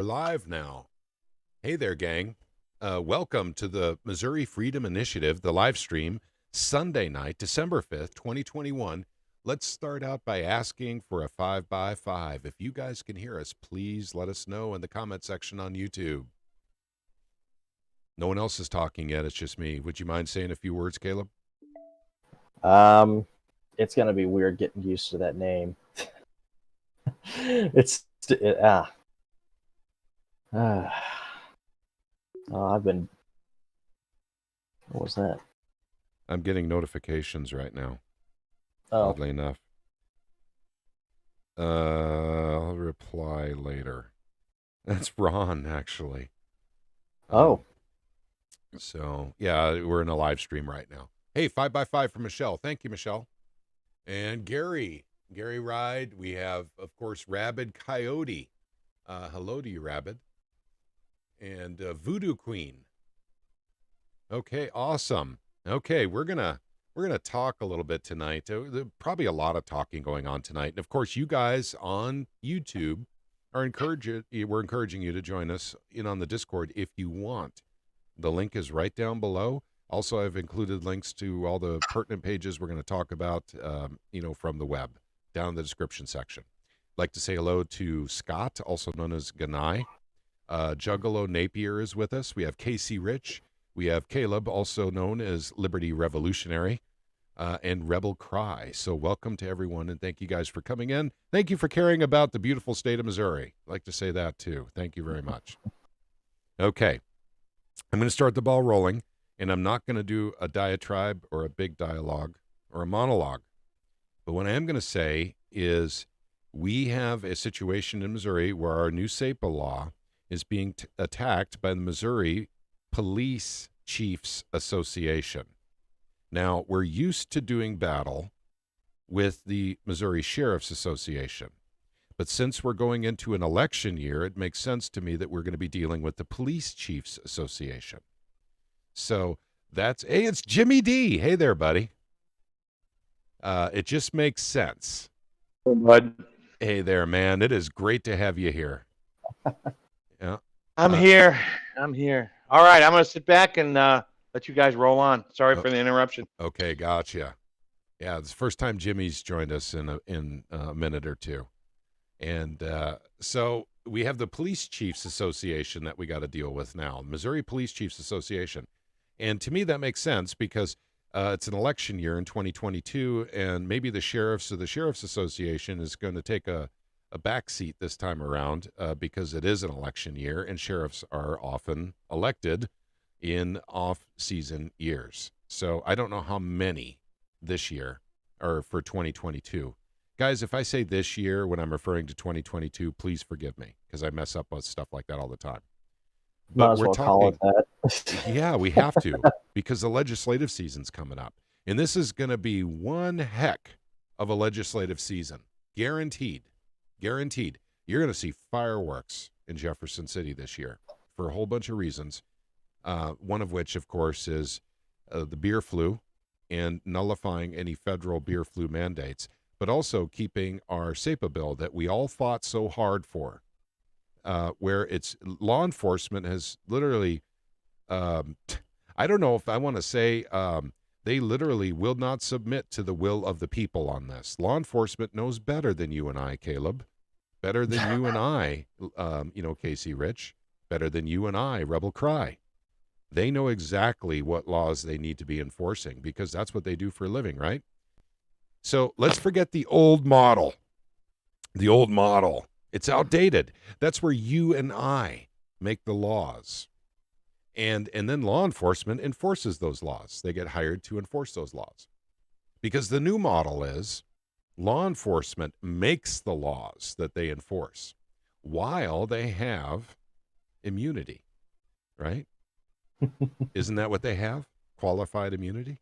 We're live now. Hey there, gang. Welcome to the Missouri Freedom Initiative, the live stream, Sunday night, December 5th, 2021. Let's start out by asking for a 5x5. If you guys can hear us, please let us know in the comment section on YouTube. No one else is talking yet. It's just me. Would you mind saying a few words, Caleb? It's going to be weird getting used to that name. I've been. What was that? I'm getting notifications right now. Oh, Oddly enough. I'll reply later. That's Ron, actually. oh, So, yeah, we're in a live stream right now. Hey, 5x5 for Michelle. Thank you, Michelle. And Gary Ride. We have, of course, Rabid Coyote. Hello to you, Rabid. And Voodoo Queen. Okay, awesome. Okay, we're gonna talk a little bit tonight. There's probably a lot of talking going on tonight, and of course, you guys on YouTube we're encouraging you to join us in on the Discord if you want. The link is right down below. Also, I've included links to all the pertinent pages we're going to talk about, from the web, down in the description section. I'd like to say hello to Scott, also known as Ganai. Juggalo Napier is with us. We have Casey Rich. We have Caleb, also known as Liberty Revolutionary, and Rebel Cry. So welcome to everyone, and thank you guys for coming in. Thank you for caring about the beautiful state of Missouri. I'd like to say that, too. Thank you very much. Okay. I'm going to start the ball rolling, and I'm not going to do a diatribe or a big dialogue or a monologue. But what I am going to say is we have a situation in Missouri where our new SAPA law is being attacked by the Missouri Police Chiefs Association. Now, we're used to doing battle with the Missouri Sheriff's Association. But since we're going into an election year, it makes sense to me that we're going to be dealing with the Police Chiefs Association. So hey, it's Jimmy D. Hey there, buddy. It just makes sense. Hey, bud. Hey there, man. It is great to have you here. Yeah. I'm here. All right, I'm going to sit back and let you guys roll on. Sorry for the interruption. Okay, gotcha. Yeah, it's the first time Jimmy's joined us in a minute or two. And so we have the Police Chiefs Association that we got to deal with now, Missouri Police Chiefs Association. And to me, that makes sense because it's an election year in 2022, and maybe the sheriffs or the Sheriff's Association is going to take a backseat this time around because it is an election year, and sheriffs are often elected in off-season years. So I don't know how many this year or for 2022. Guys, if I say this year when I'm referring to 2022, please forgive me because I mess up with stuff like that all the time. But might as well call it that. Yeah, we have to because the legislative season's coming up. And this is going to be one heck of a legislative season. Guaranteed. You're going to see fireworks in Jefferson City this year for a whole bunch of reasons. One of which, of course, is the beer flu and nullifying any federal beer flu mandates, but also keeping our SAPA bill that we all fought so hard for, where it's law enforcement has literally, I don't know if I want to say, they literally will not submit to the will of the people on this. Law enforcement knows better than you and I, Caleb, better than you and I, Casey Rich, better than you and I, Rebel Cry. They know exactly what laws they need to be enforcing because that's what they do for a living, right? So let's forget the old model. The old model. It's outdated. That's where you and I make the laws. And then law enforcement enforces those laws. They get hired to enforce those laws. Because the new model is law enforcement makes the laws that they enforce while they have immunity, right? Isn't that what they have? Qualified immunity?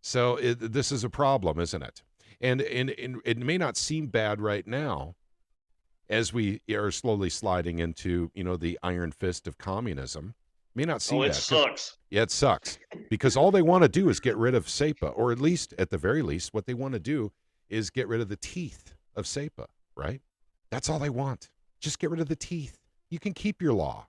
So this is a problem, isn't it? And it may not seem bad right now as we are slowly sliding into, the iron fist of communism. It may not seem bad. It sucks. Yeah, it sucks. Because all they want to do is get rid of SAPA, or at least, at the very least, what they want to do is get rid of the teeth of SAPA, right? That's all they want. Just get rid of the teeth. You can keep your law.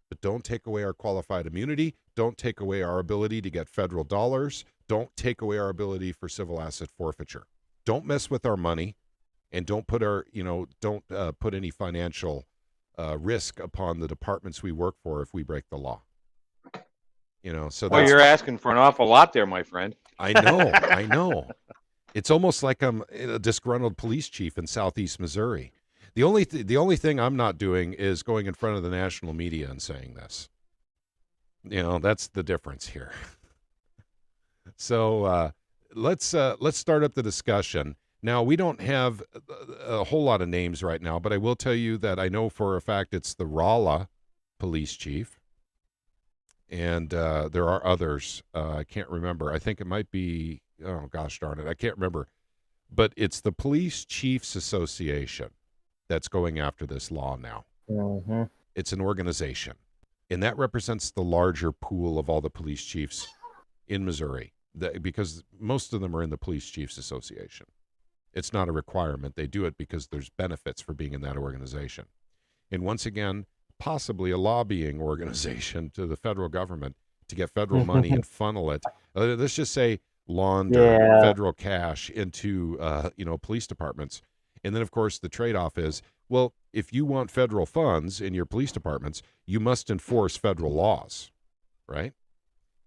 But don't take away our qualified immunity. Don't take away our ability to get federal dollars. Don't take away our ability for civil asset forfeiture. Don't mess with our money, and don't put put any financial risk upon the departments we work for if we break the law. So Well, you're asking for an awful lot there, my friend. I know. It's almost like I'm a disgruntled police chief in Southeast Missouri. The only thing I'm not doing is going in front of the national media and saying this. That's the difference here. So let's start up the discussion. Now, we don't have a whole lot of names right now, but I will tell you that I know for a fact it's the Rolla police chief, and there are others. I can't remember. I think it might be, oh gosh darn it, I can't remember. But it's the Police Chiefs Association that's going after this law now. Mm-hmm. It's an organization, and that represents the larger pool of all the police chiefs in Missouri, because most of them are in the Police Chiefs Association. It's not a requirement. They do it because there's benefits for being in that organization. And once again, possibly a lobbying organization to the federal government to get federal money and funnel it. Let's just say launder federal cash into police departments. And then, of course, the trade-off is, well, if you want federal funds in your police departments, you must enforce federal laws, right?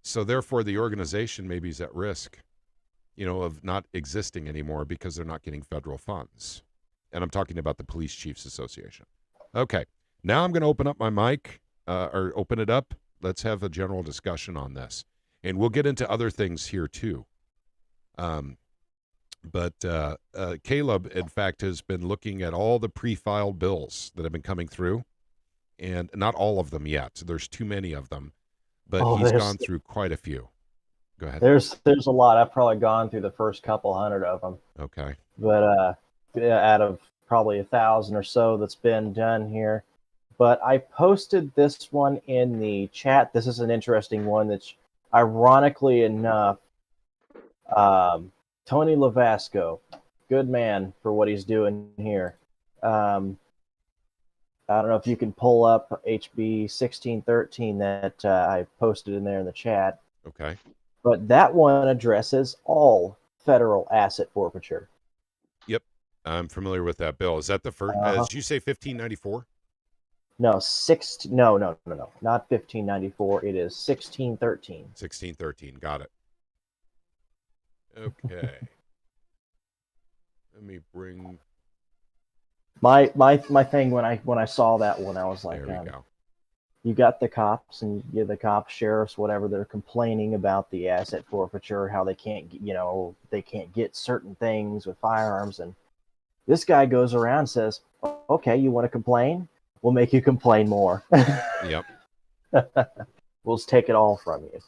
So therefore, the organization maybe is at risk, of not existing anymore because they're not getting federal funds. And I'm talking about the Police Chiefs Association. Okay, now I'm going to open up my mic, or open it up. Let's have a general discussion on this. And we'll get into other things here too. But Caleb, in fact, has been looking at all the pre-filed bills that have been coming through, and not all of them yet. There's too many of them, but he's gone through quite a few. Go ahead. There's a lot. I've probably gone through the first couple hundred of them. Okay. But out of probably 1,000 or so that's been done here. But I posted this one in the chat. This is an interesting one that's, ironically enough, Tony Lavasco, good man for what he's doing here. I don't know if you can pull up HB 1613 that I posted in there in the chat. Okay. But that one addresses all federal asset forfeiture. Yep. I'm familiar with that bill. Is that the first? Did you say 1594? No, no, not 1594. It is 1613. 1613. Got it. Okay. Let me bring my thing when I saw that one, I was like, there we go. You got the cops and the cops, sheriffs, whatever, they're complaining about the asset forfeiture, how they can't get certain things with firearms, and this guy goes around and says, okay, you want to complain? We'll make you complain more. Yep. We'll just take it all from you.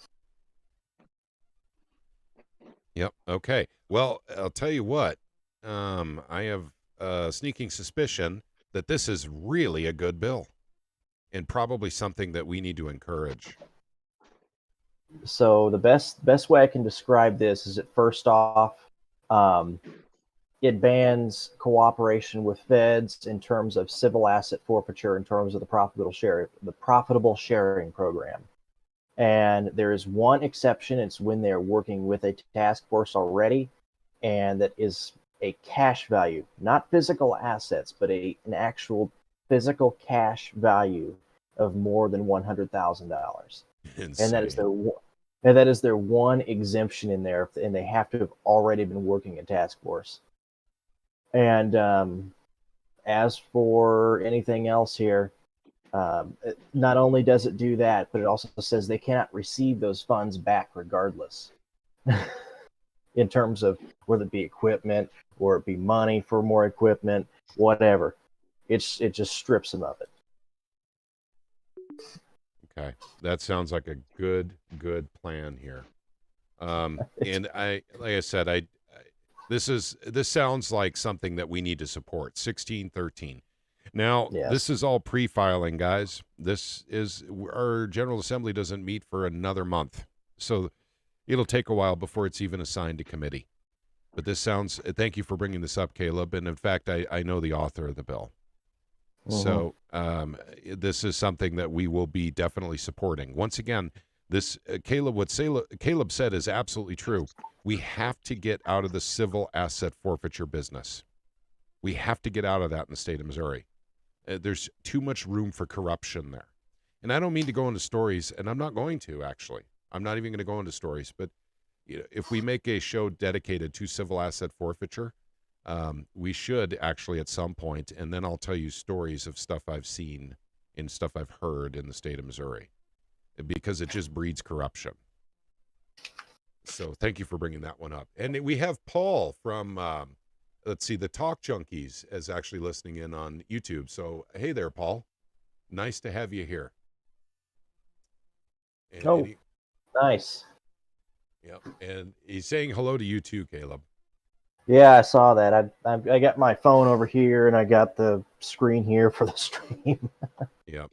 Yep. Okay. Well, I'll tell you what. I have a sneaking suspicion that this is really a good bill, and probably something that we need to encourage. So the best way I can describe this is that, first off, it bans cooperation with feds in terms of civil asset forfeiture, in terms of the profitable sharing program. And there is one exception. It's when they're working with a task force already, and that is a cash value, not physical assets, but an actual physical cash value of more than $100,000. And that is their one exemption in there, and they have to have already been working a task force. And as for anything else here, not only does it do that, but it also says they cannot receive those funds back regardless. In terms of whether it be equipment or it be money for more equipment, whatever. It just strips them of it. Okay. That sounds like a good plan here. And like I said, this sounds like something that we need to support. 1613. Now, Yes. This is all pre-filing, guys. Our General Assembly doesn't meet for another month. So it'll take a while before it's even assigned to committee. But thank you for bringing this up, Caleb. And in fact, I know the author of the bill. So this is something that we will be definitely supporting. Once again, this Caleb said is absolutely true. We have to get out of the civil asset forfeiture business. We have to get out of that in the state of Missouri. There's too much room for corruption there. And I don't mean to go into stories, and I'm not going to, actually. I'm not even going to go into stories. But if we make a show dedicated to civil asset forfeiture, we should actually at some point, and then I'll tell you stories of stuff I've seen and stuff I've heard in the state of Missouri, because it just breeds corruption. So thank you for bringing that one up. And we have Paul from... let's see, the Talk Junkies is actually listening in on YouTube. So, hey there, Paul. Nice to have you here. And nice. Yep. And he's saying hello to you too, Caleb. Yeah, I saw that. I got my phone over here, and I got the screen here for the stream. Yep.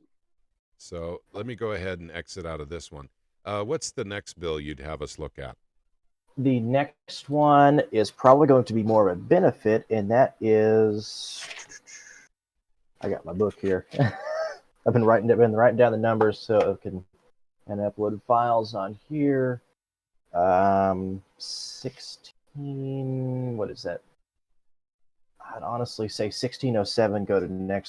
So let me go ahead and exit out of this one. What's the next bill you'd have us look at? The next one is probably going to be more of a benefit, and that is, I got my book here. I've been writing down the numbers so I can, and uploaded files on here. 16. What is that? I'd honestly say 1607. Go to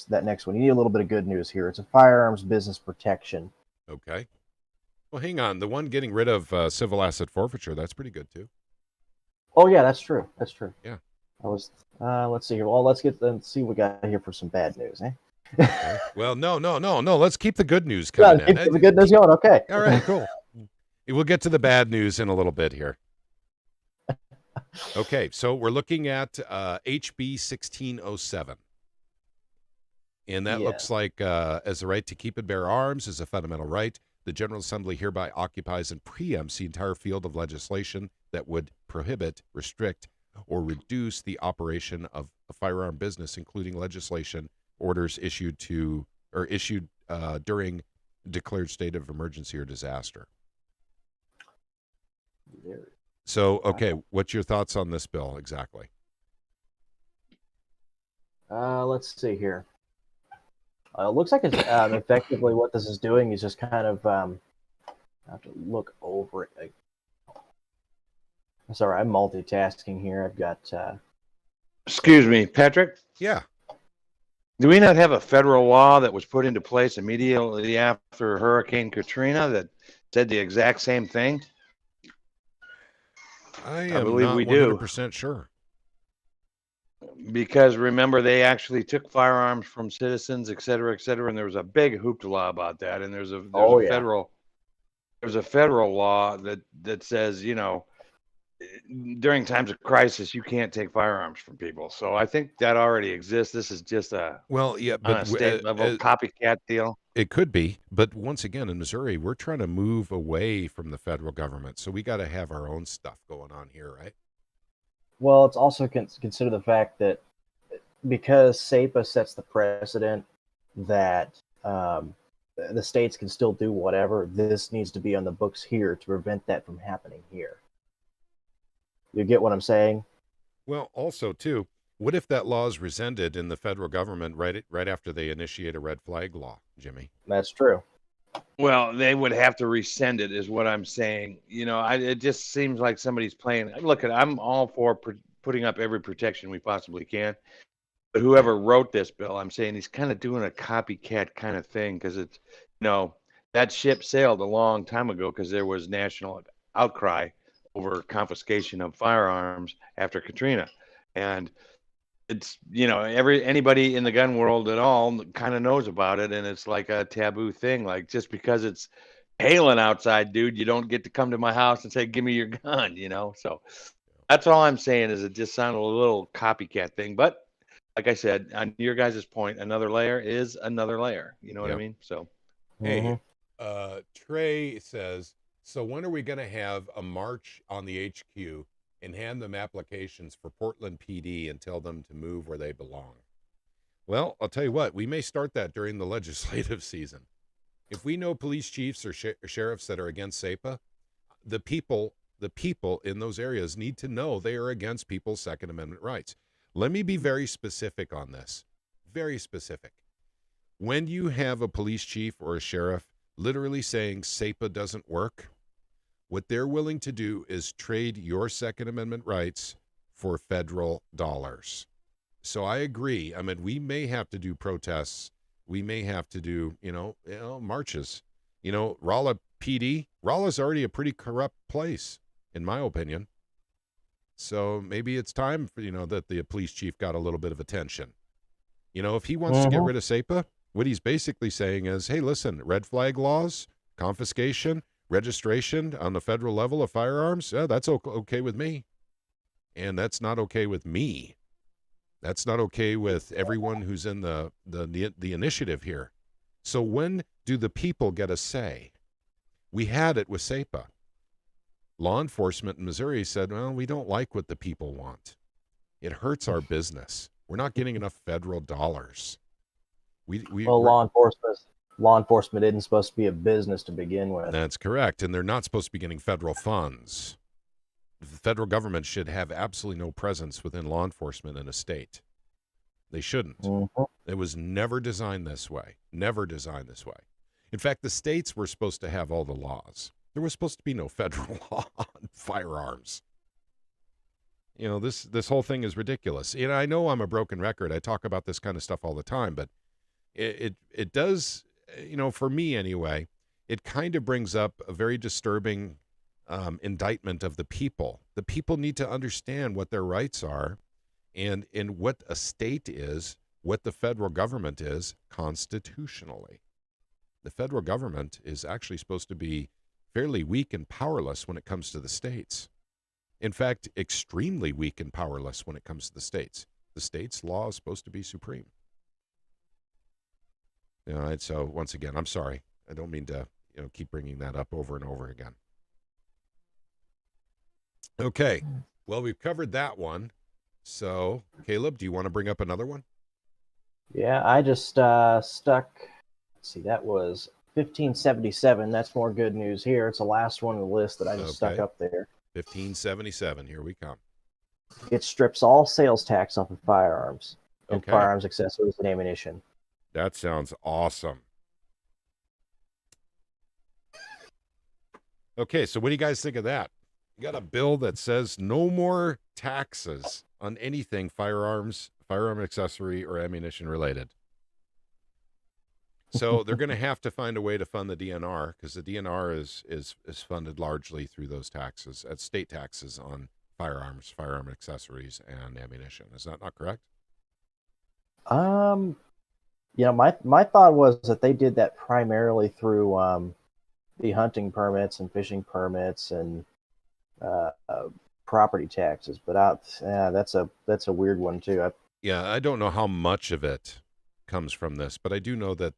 that next one. You need a little bit of good news here. It's a firearms business protection. Okay. Well, hang on. The one getting rid of civil asset forfeiture, that's pretty good too. Oh yeah, that's true. That's true. Yeah. I was. Let's see here. Well, let's see what we got here for some bad news, eh? Okay. Well, no. Let's keep the good news coming in. Keep the good news going. Okay. All right. Cool. We'll get to the bad news in a little bit here. Okay. So we're looking at HB 1607. And that looks like as the right to keep and bear arms is a fundamental right. The General Assembly hereby occupies and preempts the entire field of legislation that would prohibit, restrict, or reduce the operation of a firearm business, including legislation, orders issued during declared state of emergency or disaster. So, okay, what's your thoughts on this bill exactly? Let's see here. It looks like it's effectively what this is doing is just kind of I have to look over it. Sorry, I'm multitasking here. I've got. Excuse me, Patrick. Yeah. Do we not have a federal law that was put into place immediately after Hurricane Katrina that said the exact same thing? I am believe not we do. 100% sure. Because remember, they actually took firearms from citizens, et cetera, and there was a big hoopla about that. And there's a federal law that says, during times of crisis, you can't take firearms from people. So I think that already exists. This is just a state level copycat deal. It could be, but once again, in Missouri, we're trying to move away from the federal government, so we got to have our own stuff going on here, right? Well, it's also consider the fact that because SAPA sets the precedent that the states can still do whatever, this needs to be on the books here to prevent that from happening here. You get what I'm saying? Well, also, too, what if that law is rescinded in the federal government right after they initiate a red flag law, Jimmy? That's true. Well, they would have to rescind it, is what I'm saying. It just seems like somebody's playing. Look, I'm all for putting up every protection we possibly can. But whoever wrote this bill, I'm saying he's kind of doing a copycat kind of thing because it's, that ship sailed a long time ago because there was national outcry over confiscation of firearms after Katrina. And it's, anybody in the gun world at all kind of knows about it. And it's like a taboo thing. Like, just because it's hailing outside, dude, you don't get to come to my house and say, give me your gun, So that's all I'm saying is it just sounded a little copycat thing. But like I said, on your guys' point, another layer is another layer. You know what I mean? So, hey, Trey says, so when are we going to have a march on the HQ and hand them applications for Portland PD and tell them to move where they belong? Well, I'll tell you what, we may start that during the legislative season. If we know police chiefs or sheriffs that are against SAPA, the people in those areas need to know they are against people's Second Amendment rights. Let me be very specific on this. Very specific. When you have a police chief or a sheriff literally saying SAPA doesn't work, what they're willing to do is trade your Second Amendment rights for federal dollars. So I agree. I mean, we may have to do protests. We may have to do, marches. Rolla PD, Rolla's already a pretty corrupt place, in my opinion. So maybe it's time for, that the police chief got a little bit of attention. If he wants to get rid of SAPA, what he's basically saying is, hey, listen, red flag laws, confiscation, registration on the federal level of firearms, that's okay with me. And that's not okay with me. That's not okay with everyone who's in the initiative here. So when do the people get a say? We had it with SAPA. Law enforcement in Missouri said, well, we don't like what the people want. It hurts our business. We're not getting enough federal dollars. Law enforcement isn't supposed to be a business to begin with. That's correct. And they're not supposed to be getting federal funds. The federal government should have absolutely no presence within law enforcement in a state. They shouldn't. It was never designed this way. Never designed this way. In fact, the states were supposed to have all the laws. There was supposed to be no federal law on firearms. This whole thing is ridiculous. I know I'm a broken record. I talk about this kind of stuff all the time, but it does, for me anyway, it kind of brings up a very disturbing indictment of the people. The people need to understand what their rights are and in what a state is, what the federal government is constitutionally. The federal government is actually supposed to be fairly weak and powerless when it comes to the states. In fact, extremely weak and powerless when it comes to the states. The state's law is supposed to be supreme. So once again, I'm sorry. I don't mean to keep bringing that up over and over again. Okay, well, we've covered that one. So, Caleb, do you want to bring up another one? Yeah, I just stuck. Let's see, that was 1577. That's more good news here. It's the last one on the list that I just stuck up there. 1577. Here we come. It strips all sales tax off of firearms and firearms accessories and ammunition. That sounds awesome. Okay, so what do you guys think of that? You got a bill that says no more taxes on anything firearm accessory, or ammunition related. So they're going to have to find a way to fund the DNR, because the DNR is funded largely through those taxes, state taxes on firearms, firearm accessories, and ammunition. Is that not correct? My thought was that they did that primarily through the hunting permits and fishing permits and property taxes, but that's a weird one too. I don't know how much of it comes from this, but I do know that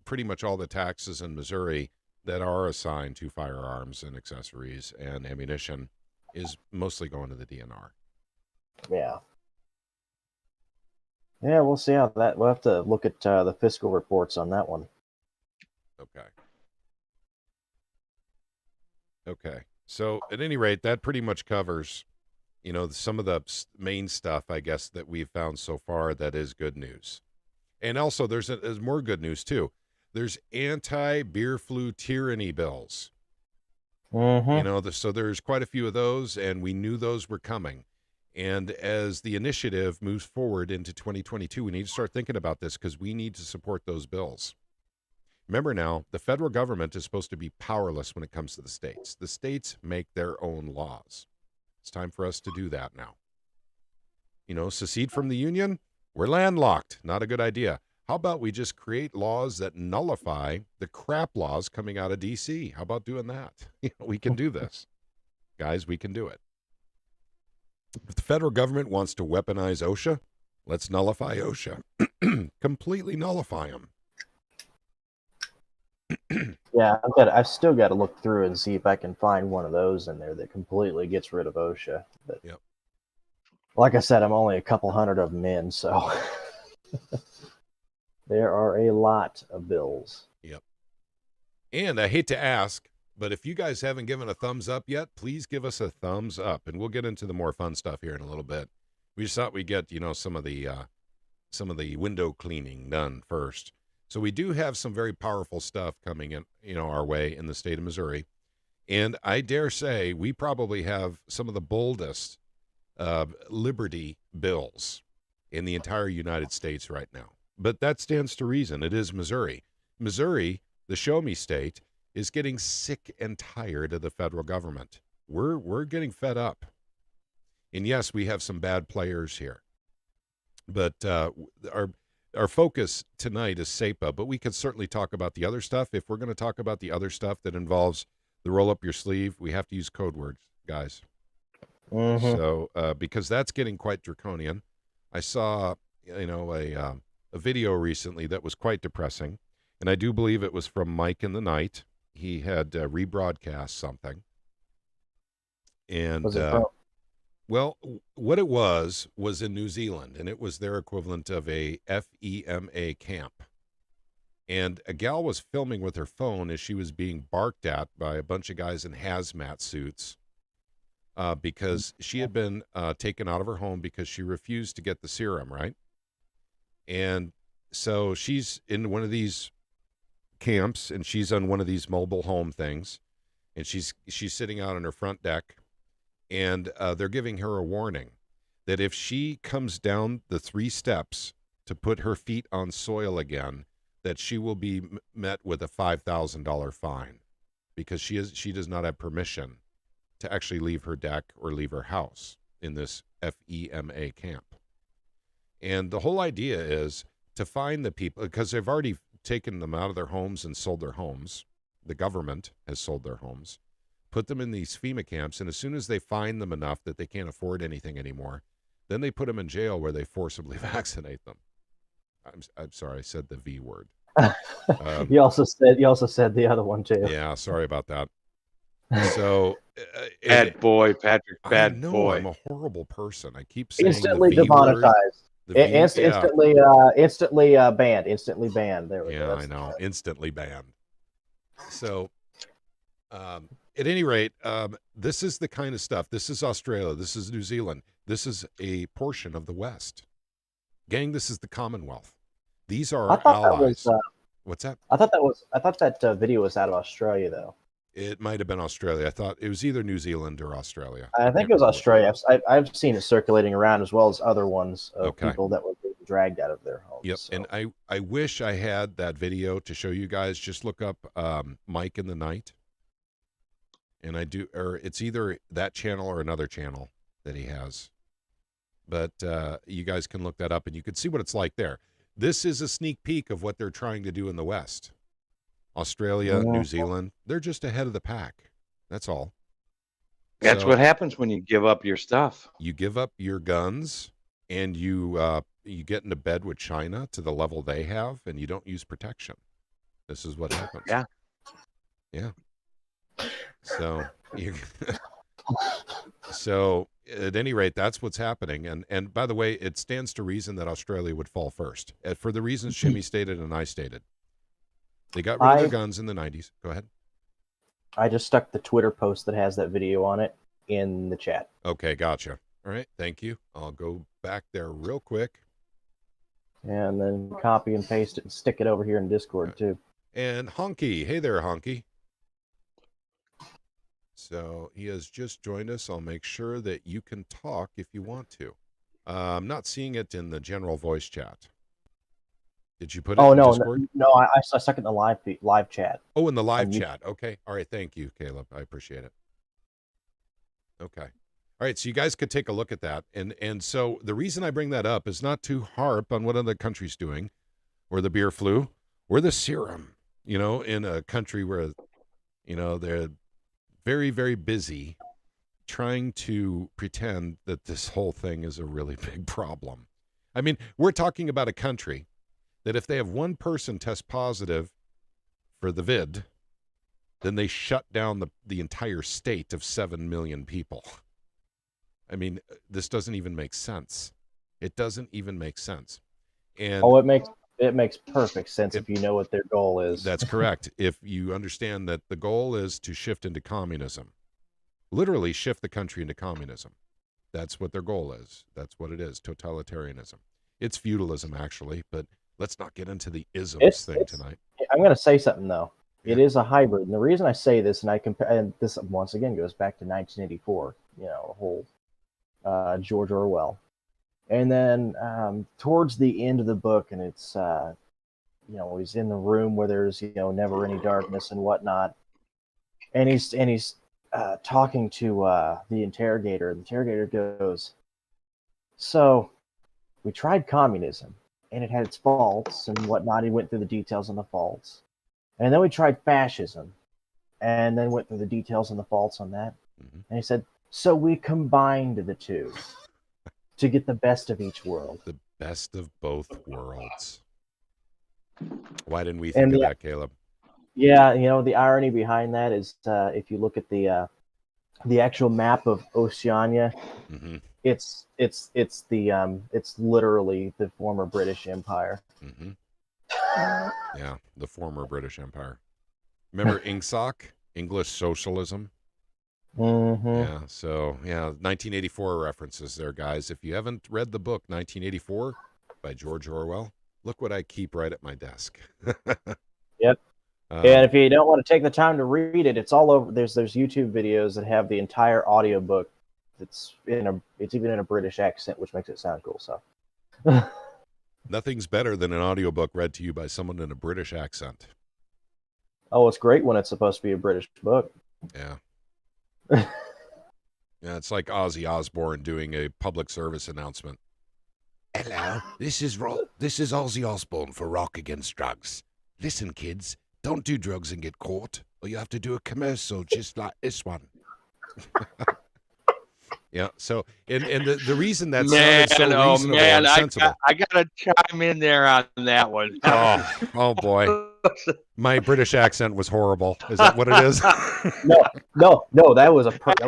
pretty much all the taxes in Missouri that are assigned to firearms and accessories and ammunition is mostly going to the DNR. Yeah, we'll see how that. We'll have to look at the fiscal reports on that one. Okay. So at any rate, that pretty much covers, some of the main stuff, I guess, that we've found so far that is good news. And also there's more good news too. There's anti-beer flu tyranny bills. So there's quite a few of those, and we knew those were coming. And as the initiative moves forward into 2022, we need to start thinking about this, because we need to support those bills. Remember now, the federal government is supposed to be powerless when it comes to the states. The states make their own laws. It's time for us to do that now. Secede from the union? We're landlocked. Not a good idea. How about we just create laws that nullify the crap laws coming out of D.C.? How about doing that? We can do this. Guys, we can do it. If the federal government wants to weaponize OSHA, let's nullify OSHA. Completely nullify them. Yeah, I've still got to look through and see if I can find one of those in there that completely gets rid of OSHA. But like I said, I'm only a couple hundred of them in, so there are a lot of bills. Yep. And I hate to ask, but if you guys haven't given a thumbs up yet, please give us a thumbs up, and we'll get into the more fun stuff here in a little bit. We just thought we'd get some of the window cleaning done first. So we do have some very powerful stuff coming in, our way in the state of Missouri. And I dare say we probably have some of the boldest liberty bills in the entire United States right now. But that stands to reason. It is Missouri. Missouri, the show me state, is getting sick and tired of the federal government. We're getting fed up. And yes, we have some bad players here. But our focus tonight is SAPA, but we could certainly talk about the other stuff. If we're going to talk about the other stuff that involves the roll up your sleeve, we have to use code words, guys. Mm-hmm. So because that's getting quite draconian. I saw a video recently that was quite depressing, and I do believe it was from Mike in the Night. He had rebroadcast something, and Was it from? well, what it was in New Zealand, and it was their equivalent of a FEMA camp. And a gal was filming with her phone as she was being barked at by a bunch of guys in hazmat suits because she had been taken out of her home because she refused to get the serum, right? And so she's in one of these camps, and she's on one of these mobile home things, and she's sitting out on her front deck, and they're giving her a warning that if she comes down the 3 steps to put her feet on soil again, that she will be met with a $5,000 fine because she does not have permission to actually leave her deck or leave her house in this FEMA camp. And the whole idea is to find the people, because they've already taken them out of their homes and sold their homes. The government has sold their homes, put them in these FEMA camps, and as soon as they find them enough that they can't afford anything anymore, then they put them in jail where they forcibly vaccinate them. I'm sorry, I said the V word. You also said the other one too. Yeah, sorry about that. So Bad boy, Patrick. Bad I know, boy. I'm a horrible person. I keep saying Instantly the V demonetized. word. The V, Instantly banned. Instantly banned. There we go. Yeah, I know. Instantly banned. So, at any rate, this is the kind of stuff. This is Australia. This is New Zealand. This is a portion of the West. Gang, this is the Commonwealth. These are our allies. What's that? I thought that video was out of Australia, though. It might have been Australia. I thought it was either New Zealand or Australia. I think it was Australia. I've seen it circulating around, as well as other ones of people that were being dragged out of their homes. Yep. So. And I wish I had that video to show you guys. Just look up Mike in the Night. And it's either that channel or another channel that he has. But you guys can look that up and you can see what it's like there. This is a sneak peek of what they're trying to do in the West. Australia, New Zealand, they're just ahead of the pack. That's all. That's what happens when you give up your stuff. You give up your guns and you get into bed with China to the level they have, and you don't use protection. This is what happens. Yeah. Yeah. So so at any rate, that's what's happening. And by the way, it stands to reason that Australia would fall first for the reasons Shimmy stated and I stated. They got rid of their guns in the 90s. Go ahead. I just stuck the Twitter post that has that video on it in the chat. Okay, gotcha. All right, thank you. I'll go back there real quick. And then copy and paste it and stick it over here in Discord, too. And Honky. Hey there, Honky. So he has just joined us. I'll make sure that you can talk if you want to. I'm not seeing it in the general voice chat. Did you put it in Discord? No, I stuck it in the live chat. Oh, in the live chat. Okay. All right. Thank you, Caleb. I appreciate it. Okay. All right. So you guys could take a look at that. And so the reason I bring that up is not to harp on what other countries doing, or the beer flu, or the serum, in a country where, they're very, very busy trying to pretend that this whole thing is a really big problem. I mean, we're talking about a country that if they have one person test positive for the vid, then they shut down the entire state of 7 million people. I mean, this doesn't even make sense. It doesn't even make sense. And it makes perfect sense if you know what their goal is. That's correct. If you understand that the goal is to shift into communism, literally shift the country into communism. That's what their goal is. That's what it is, totalitarianism. It's feudalism, actually, but Let's not get into the isms It's tonight. I'm going to say something though. It Yeah. is a hybrid, and the reason I say this, and I compare, and this once again goes back to 1984. You know, the whole George Orwell, and then towards the end of the book, and it's you know, he's in the room where there's, you know, never any darkness and whatnot, and he's talking to the interrogator. The interrogator goes, "So we tried communism, and it had its faults and whatnot." He went through the details on the faults. And then we tried fascism, and then went through the details and the faults on that. Mm-hmm. And he said, so we combined the two to get the best of each world. The best of both worlds. Why didn't we think of that, Caleb? Yeah, you know, the irony behind that is if you look at the actual map of Oceania, Mm-hmm. it's literally the former British Empire. Mm-hmm. Yeah, the former British Empire. Remember INGSOC, English Socialism? Mm-hmm. Yeah, so, yeah, 1984 references there, guys. If you haven't read the book 1984 by George Orwell, look what I keep right at my desk. Yep. And if you don't want to take the time to read it, it's all over. There's YouTube videos that have the entire audiobook. It's even in a British accent, which makes it sound cool. So nothing's better than an audiobook read to you by someone in a British accent. Oh, it's great when it's supposed to be a British book. Yeah. Yeah, it's like Ozzy Osbourne doing a public service announcement. Hello, this is Ozzy Osbourne for Rock Against Drugs. Listen, kids, don't do drugs and get caught, or you have to do a commercial just like this one. Yeah, so and the reason that's so reasonable and sensible. I gotta chime in there on that one. Oh boy, my British accent was horrible. Is that what it is? No, that was perfect.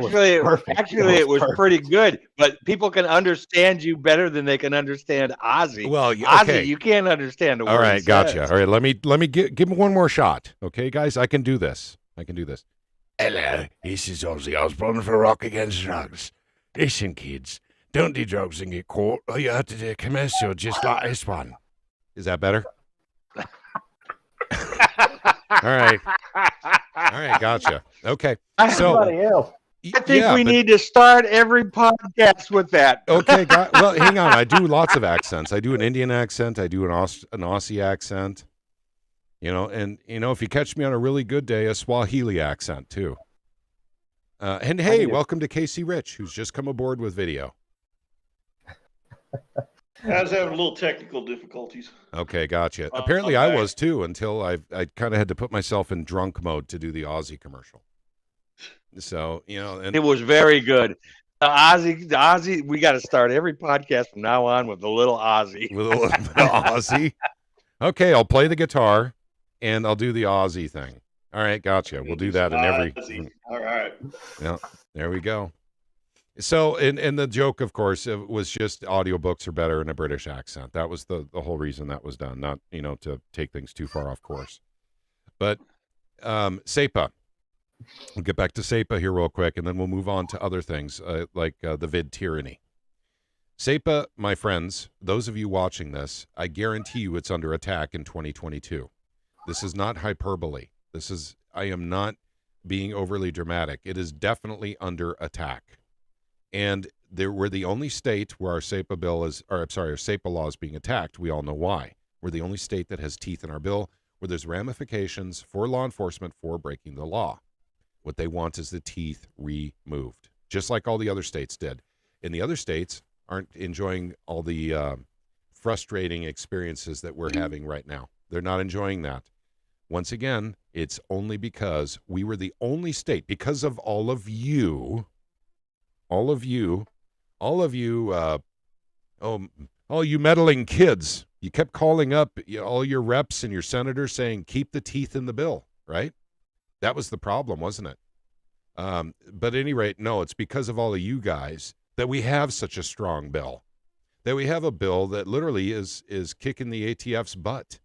Actually, it was pretty good. But people can understand you better than they can understand Ozzy. Well, okay. Ozzy, you can't understand a word. All right, gotcha. Says. All right, let me give me one more shot. Okay, guys, I can do this. Hello, this is Ozzy Osbourne for Rock Against Drugs. Listen, kids, don't do drugs and get caught, or you have to do a commercial just like this one. Is that better? All right, gotcha. Okay, so I think we need to start every podcast with that. Okay, well, hang on. I do lots of accents. I do an Indian accent. I do an Aussie accent. You know, and you know, if you catch me on a really good day, a Swahili accent too. And hey, welcome to Casey Rich, who's just come aboard with video. I was having a little technical difficulties. Okay, gotcha. Apparently I was too, until I kind of had to put myself in drunk mode to do the Aussie commercial. So, you know, and it was very good. Ozzy, we got to start every podcast from now on with a little Ozzy. With a little bit of Aussie. Okay, I'll play the guitar and I'll do the Aussie thing. All right, gotcha. We'll do that in every. All right. Yeah, there we go. So, and the joke, of course, was just audiobooks are better in a British accent. That was the whole reason that was done, not, you know, to take things too far off course. But SAPA. We'll get back to SAPA here real quick, and then we'll move on to other things like the vid tyranny. SAPA, my friends, those of you watching this, I guarantee you it's under attack in 2022. This is not hyperbole. I am not being overly dramatic. It is definitely under attack. And we're the only state where our SAPA our SAPA law is being attacked. We all know why. We're the only state that has teeth in our bill, where there's ramifications for law enforcement for breaking the law. What they want is the teeth removed, just like all the other states did. And the other states aren't enjoying all the frustrating experiences that we're having right now. They're not enjoying that. Once again, it's only because we were the only state, because of all of you, all you meddling kids. You kept calling up all your reps and your senators saying, keep the teeth in the bill, right? That was the problem, wasn't it? But at any rate, no, it's because of all of you guys that we have such a strong bill, that we have a bill that literally is kicking the ATF's butt.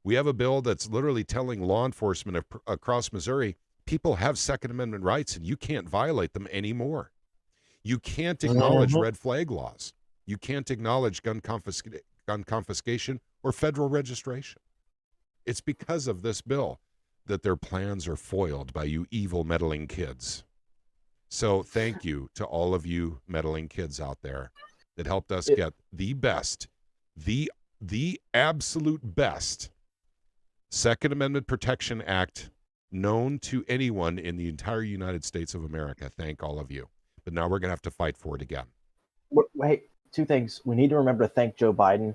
We have a bill that's literally telling law enforcement across Missouri, people have Second Amendment rights and you can't violate them anymore. You can't acknowledge red flag laws. You can't acknowledge gun on confiscation or federal registration. It's because of this bill that their plans are foiled by you evil meddling kids. So thank you to all of you meddling kids out there that helped us get the best, the absolute best Second Amendment Protection Act known to anyone in the entire United States of America. Thank all of you. But now we're going to have to fight for it again. Wait, two things. We need to remember to thank Joe Biden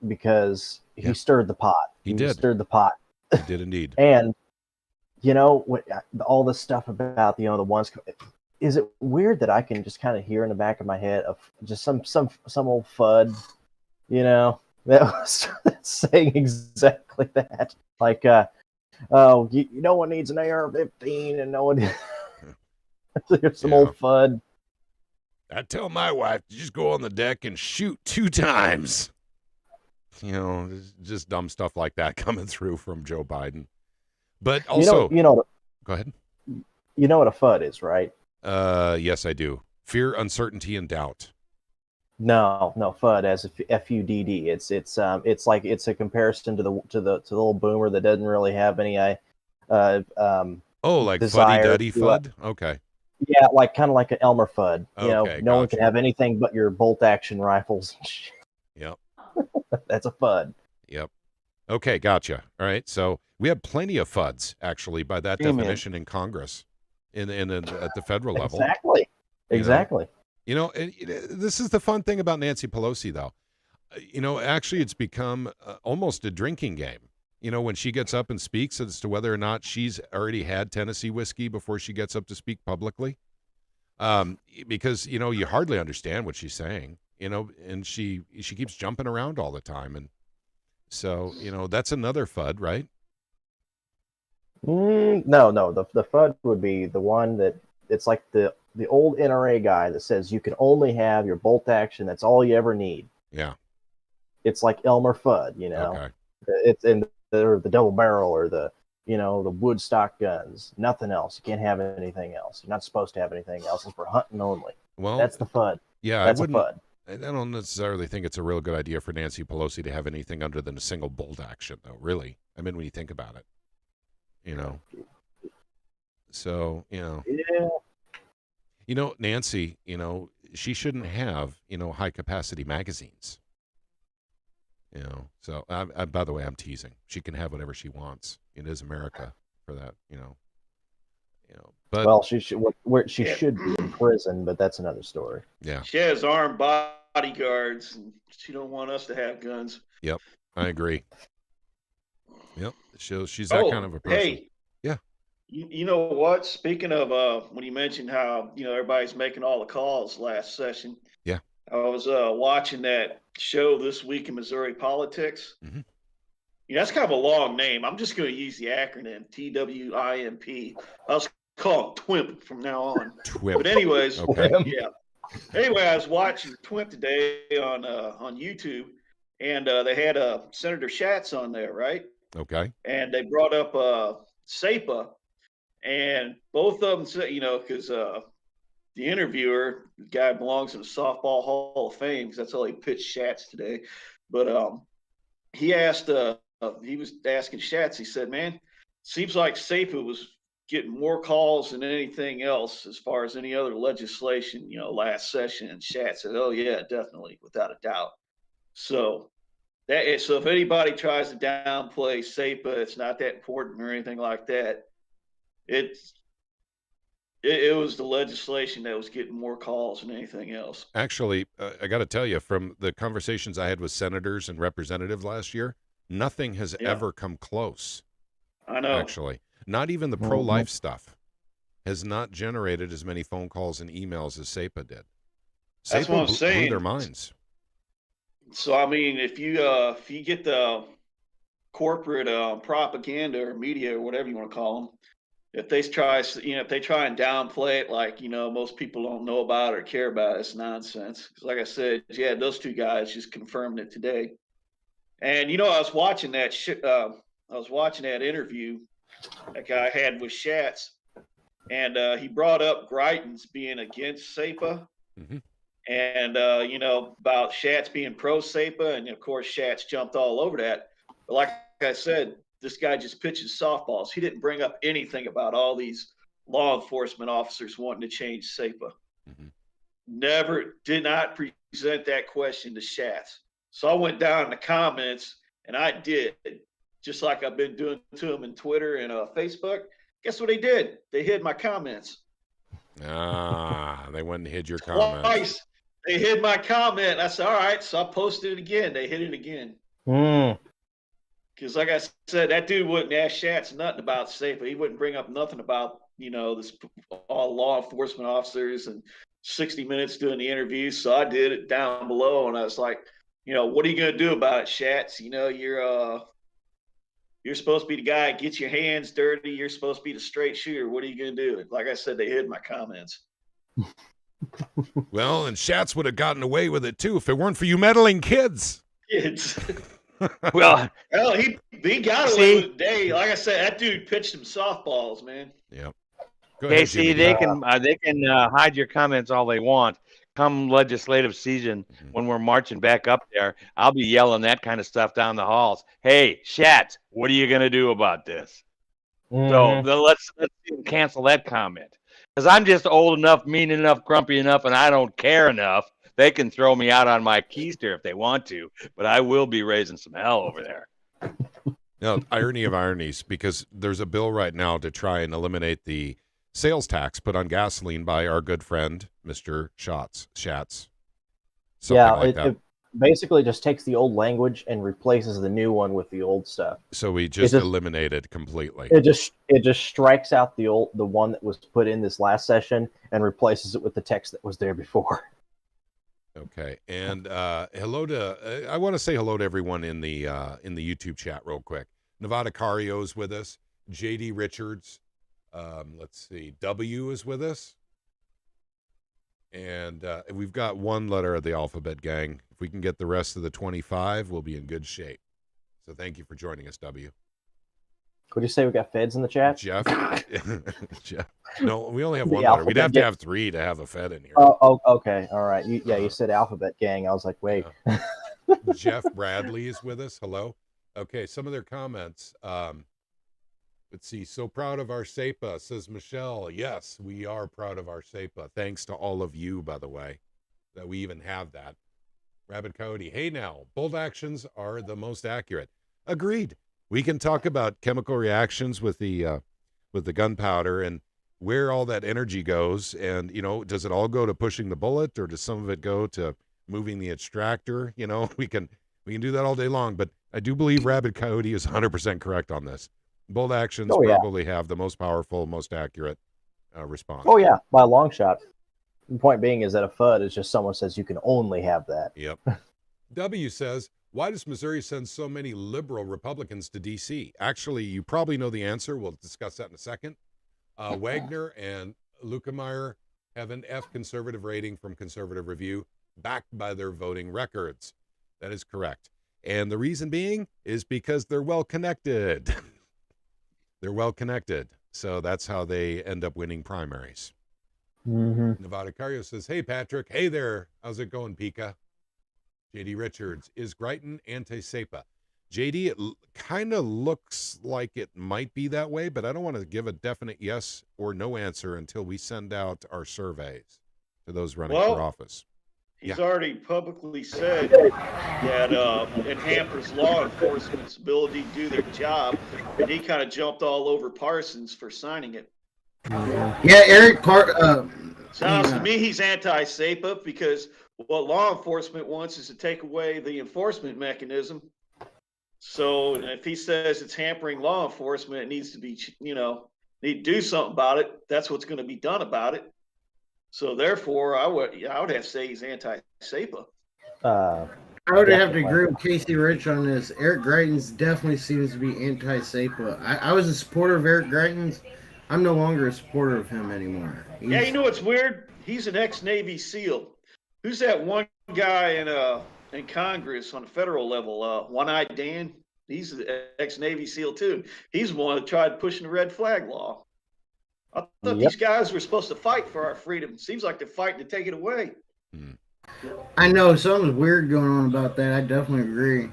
because he stirred the pot. He did. Stirred the pot. He did indeed. And, all this stuff about, the ones, is it weird that I can just kind of hear in the back of my head of just some old FUD, that was saying exactly that. Like, no one needs an AR-15 and no one there's some old FUD. I tell my wife to just go on the deck and shoot 2 times. Just dumb stuff like that coming through from Joe Biden. But also, go ahead. You know what a FUD is, right? Yes, I do. Fear, uncertainty, and doubt. No, FUD as FUDD. It's like it's a comparison to the little boomer that doesn't really have any like desire fuddy-duddy FUD? Okay. Yeah, kind of like an Elmer FUD. Okay, no one can have anything but your bolt action rifles. Yep. That's a FUD. Yep. Okay, gotcha. All right. So we have plenty of FUDs actually by that definition in Congress, at the federal level. Exactly. This is the fun thing about Nancy Pelosi, though. Actually, it's become almost a drinking game. When she gets up and speaks as to whether or not she's already had Tennessee whiskey before she gets up to speak publicly. Because, you hardly understand what she's saying, and she keeps jumping around all the time. And so, that's another FUD, right? No. The FUD would be the one that it's like the old NRA guy that says you can only have your bolt action. That's all you ever need. Yeah. It's like Elmer Fudd, Okay. It's in the double barrel or the Woodstock guns. Nothing else. You can't have anything else. You're not supposed to have anything else. It's for hunting only. Well, that's the FUD. Yeah, that's a FUD. I don't necessarily think it's a real good idea for Nancy Pelosi to have anything other than a single bolt action, though. Really, when you think about it, So Yeah. Nancy, she shouldn't have high capacity magazines. So by the way, I'm teasing. She can have whatever she wants. It is America for that, But well, she should should be in prison, but that's another story. Yeah, she has armed bodyguards, and she don't want us to have guns. Yep, I agree. Yep, she's that kind of a person. Hey, yeah. You know what? Speaking of when you mentioned how everybody's making all the calls last session. Yeah. I was watching that show This Week in Missouri Politics. Mm-hmm. That's kind of a long name. I'm just going to use the acronym TWIMP. I'll call it TWIMP from now on. TWIMP. But anyways, okay. Yeah. Anyway, I was watching TWIMP today on YouTube, and they had Senator Schatz on there, right? Okay. And they brought up SAPA, and both of them said, because the interviewer, the guy belongs in the Softball Hall of Fame, because that's how he pitched Schatz today. But he asked, he was asking Schatz, he said, man, seems like SAPA was getting more calls than anything else as far as any other legislation, last session. And Schatz said, oh, yeah, definitely, without a doubt. So if anybody tries to downplay SAPA, it's not that important or anything like that. It was the legislation that was getting more calls than anything else. Actually, I got to tell you, from the conversations I had with senators and representatives last year, nothing has ever come close. I know. Actually, not even the pro-life stuff has not generated as many phone calls and emails as SAPA did. That's what I'm saying. Blew their minds. So, I mean, if you get the corporate propaganda or media or whatever you want to call them, if they try and downplay it, like, most people don't know about it or care about it, it's nonsense. Because like I said, those two guys just confirmed it today. And, I was watching that interview that guy had with Schatz, and he brought up Greitens being against SAPA. Mm-hmm. and about Schatz being pro SAPA, and of course Schatz jumped all over that. But like I said, this guy just pitches softballs. He didn't bring up anything about all these law enforcement officers wanting to change SAPA. Mm-hmm. Never did not present that question to Schatz. So I went down in the comments and I did, just like I've been doing to them in Twitter and Facebook. Guess what they did? They hid my comments. They went and hid your Twice. comments. They hid my comment. I said, all right, so I posted it again. They hid it again. Because like I said, that dude wouldn't ask Schatz nothing about SAPA. He wouldn't bring up nothing about, this all law enforcement officers and 60 Minutes doing the interview. So I did it down below, and I was like, what are you going to do about it, Schatz? You're supposed to be the guy that gets your hands dirty. You're supposed to be the straight shooter. What are you going to do? Like I said, they hid my comments. Well, and Schatz would have gotten away with it too if it weren't for you meddling kids. Kids. Well, he got away with it today. Like I said, that dude pitched him softballs, man. Yep. Casey, they can hide your comments all they want. Come legislative season, when we're marching back up there, I'll be yelling that kind of stuff down the halls. Hey, Schatz, what are you going to do about this? So let's cancel that comment. Because I'm just old enough, mean enough, grumpy enough, and I don't care enough. They can throw me out on my keister if they want to, but I will be raising some hell over there. Now, irony of ironies, because there's a bill right now to try and eliminate the sales tax put on gasoline by our good friend, Mr. Schatz. It basically just takes the old language and replaces the new one with the old stuff. So we just eliminate it completely. It just strikes out the one that was put in this last session and replaces it with the text that was there before. Okay, and I want to say hello to everyone in the YouTube chat real quick. Nevada Cario's with us. JD Richards. Let's see. W is with us. And we've got one letter of the alphabet, gang. If we can get the rest of the 25, we'll be in good shape. So thank you for joining us, W. Could you say we got feds in the chat? Jeff? Jeff. No, we only have one letter. We'd have to have three to have a fed in here. Oh, okay. All right. You said alphabet gang. I was like, wait. Jeff Bradley is with us. Hello. Okay, some of their comments. Let's see. So proud of our SAPA, says Michelle. Yes, we are proud of our SAPA. Thanks to all of you, by the way, that we even have that. Rabbit Coyote. Hey now, bold actions are the most accurate. Agreed. We can talk about chemical reactions with the gunpowder and where all that energy goes. And, does it all go to pushing the bullet, or does some of it go to moving the extractor? We can do that all day long. But I do believe Rabbit Coyote is 100% correct on this. Bold actions probably have the most powerful, most accurate response. Oh, yeah, by a long shot. The point being is that a FUD is just someone says you can only have that. Yep. W says, why does Missouri send so many liberal Republicans to D.C.? Actually, you probably know the answer. We'll discuss that in a second. Wagner and Lukemeyer have an F conservative rating from Conservative Review, backed by their voting records. That is correct. And the reason being is because they're well connected. They're well connected. So that's how they end up winning primaries. Nevada Cario says, hey, Patrick. Hey there. How's it going, Pika? JD Richards, is Greiton anti-SAPA? JD, it kind of looks like it might be that way, but I don't want to give a definite yes or no answer until we send out our surveys to those running for office. He's already publicly said that it hampers law enforcement's ability to do their job, and he kind of jumped all over Parsons for signing it. Yeah, Eric Sounds to me he's anti-SAPA because what law enforcement wants is to take away the enforcement mechanism. So if he says it's hampering law enforcement, it needs to be, need to do something about it. That's what's going to be done about it. So therefore, I would have to say he's anti-SAPA. I would have to agree with Casey Rich on this. Eric Greitens definitely seems to be anti-SAPA. I was a supporter of Eric Greitens. I'm no longer a supporter of him anymore. Yeah, you know what's weird? He's an ex-Navy SEAL. Who's that one guy in Congress on the federal level? One-Eyed Dan. He's an ex-Navy SEAL too. He's the one that tried pushing the red flag law. I thought these guys were supposed to fight for our freedom. Seems like they're fighting to take it away. I know something's weird going on about that. I definitely agree.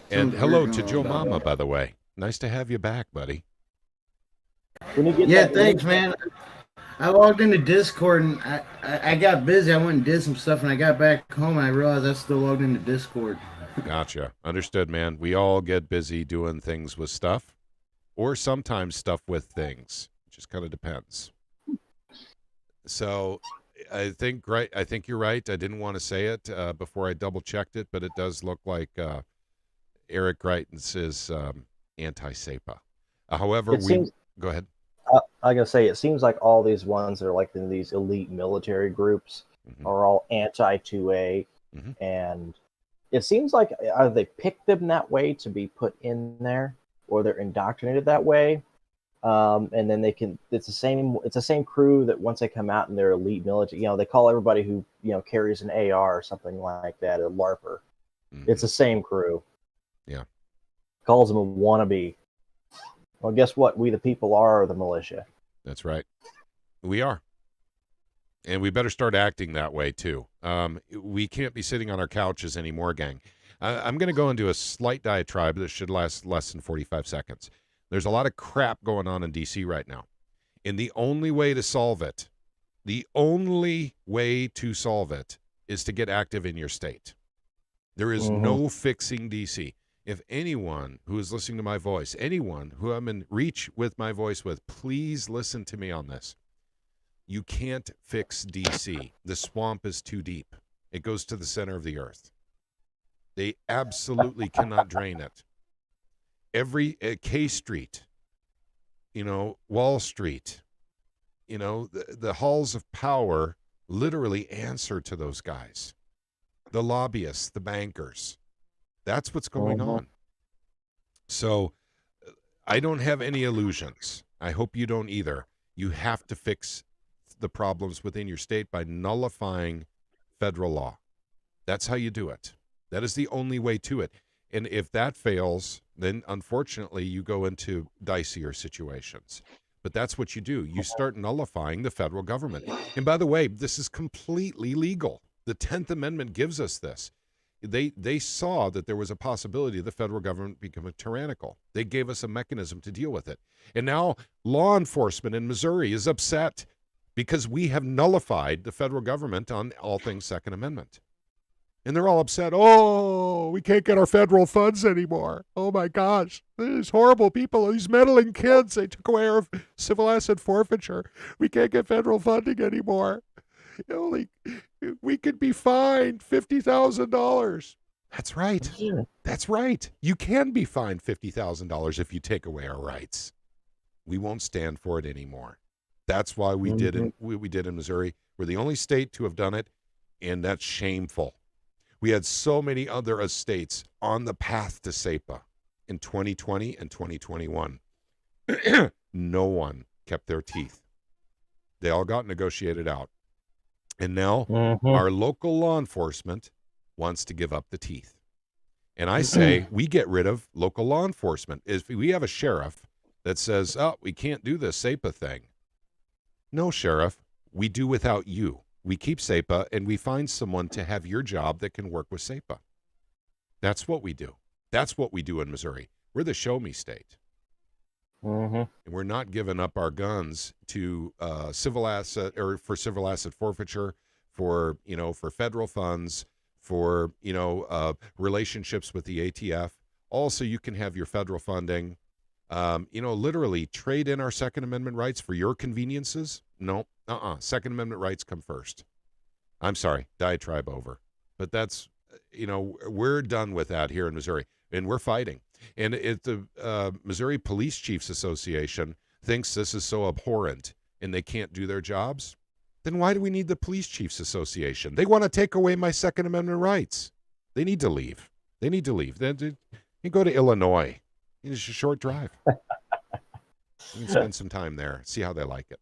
And Something's hello weird to going on Joe about Mama, that. by the way. Nice to have you back, buddy. When you get Yeah, that link, thanks, man. I logged into Discord and I got busy. I went and did some stuff, and I got back home and I realized I still logged into Discord. Gotcha. Understood, man. We all get busy doing things with stuff, or sometimes stuff with things. It just kind of depends. So I think you're right. I didn't want to say it before I double checked it, but it does look like Eric Greitens is anti-SAPA. However, it seems. go ahead. I gotta say, it seems like all these ones that are like in these elite military groups Mm-hmm. are all anti-2A, Mm-hmm. and it seems like either they picked them that way to be put in there, or they're indoctrinated that way. And then they can. It's the same. It's the same crew that once they come out and they're elite military, they call everybody who carries an AR or something like that a LARPer. Mm-hmm. It's the same crew. Yeah. Calls them a wannabe. Well, guess what? We the people are the militia. That's right. We are. And we better start acting that way, too. We can't be sitting on our couches anymore, gang. I'm going to go into a slight diatribe that should last less than 45 seconds. There's a lot of crap going on in D.C. right now. And the only way to solve it is to get active in your state. There is no fixing D.C. If anyone who is listening to my voice, anyone who I'm in reach with my voice with, please listen to me on this. You can't fix D.C. The swamp is too deep. It goes to the center of the earth. They absolutely cannot drain it. Every K Street, Wall Street, the halls of power literally answer to those guys. The lobbyists, the bankers. That's what's going on. So I don't have any illusions. I hope you don't either. You have to fix the problems within your state by nullifying federal law. That's how you do it. That is the only way to it. And if that fails, then unfortunately you go into dicier situations. But that's what you do. You start nullifying the federal government. And by the way, this is completely legal. The 10th Amendment gives us this. They saw that there was a possibility of the federal government becoming tyrannical. They gave us a mechanism to deal with it. And now law enforcement in Missouri is upset because we have nullified the federal government on all things Second Amendment. And they're all upset. Oh, we can't get our federal funds anymore. Oh, my gosh. These horrible people, these meddling kids, they took away our civil asset forfeiture. We can't get federal funding anymore. We could be fined $50,000. That's right. That's right. You can be fined $50,000 if you take away our rights. We won't stand for it anymore. That's why we did in Missouri. We're the only state to have done it, and that's shameful. We had so many other states on the path to SAPA in 2020 and 2021. No one kept their teeth. They all got negotiated out. And now our local law enforcement wants to give up the teeth. And I say we get rid of local law enforcement. If we have a sheriff that says, oh, we can't do this SAPA thing. No, sheriff, we do without you. We keep SAPA and we find someone to have your job that can work with SAPA. That's what we do. That's what we do in Missouri. We're the show me state. And we're not giving up our guns to civil asset forfeiture, for federal funds, for relationships with the ATF. Also, you can have your federal funding. Literally trade in our Second Amendment rights for your conveniences. No, Second Amendment rights come first. I'm sorry, diatribe over. But that's, we're done with that here in Missouri, and we're fighting. And if the Missouri Police Chiefs Association thinks this is so abhorrent and they can't do their jobs, then why do we need the Police Chiefs Association? They want to take away my Second Amendment rights. They need to leave. They need to leave. You go to Illinois. It's a short drive. You can spend some time there, see how they like it.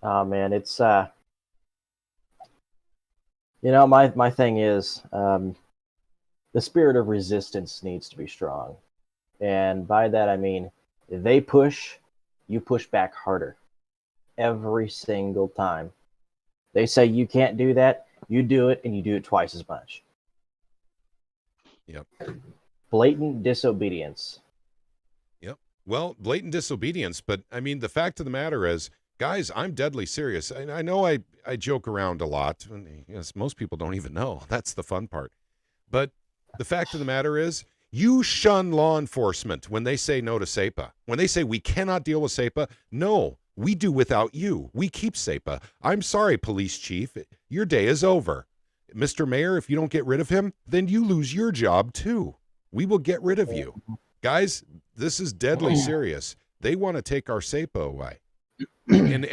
Oh man, it's my thing is the spirit of resistance needs to be strong, and by that I mean they push, you push back harder every single time. They say you can't do that, You do it, and you do it twice as much. Yep. Blatant disobedience. Yep. Well, blatant disobedience, but I mean, the fact of the matter is, guys, I'm deadly serious. I know I joke around a lot. And yes, most people don't even know. That's the fun part. But the fact of the matter is, you shun law enforcement when they say no to SAPA. When they say we cannot deal with SAPA, no, we do without you. We keep SAPA. I'm sorry, police chief. Your day is over. Mr. Mayor, if you don't get rid of him, then you lose your job too. We will get rid of you. Guys, this is deadly serious. They want to take our SAPA away. And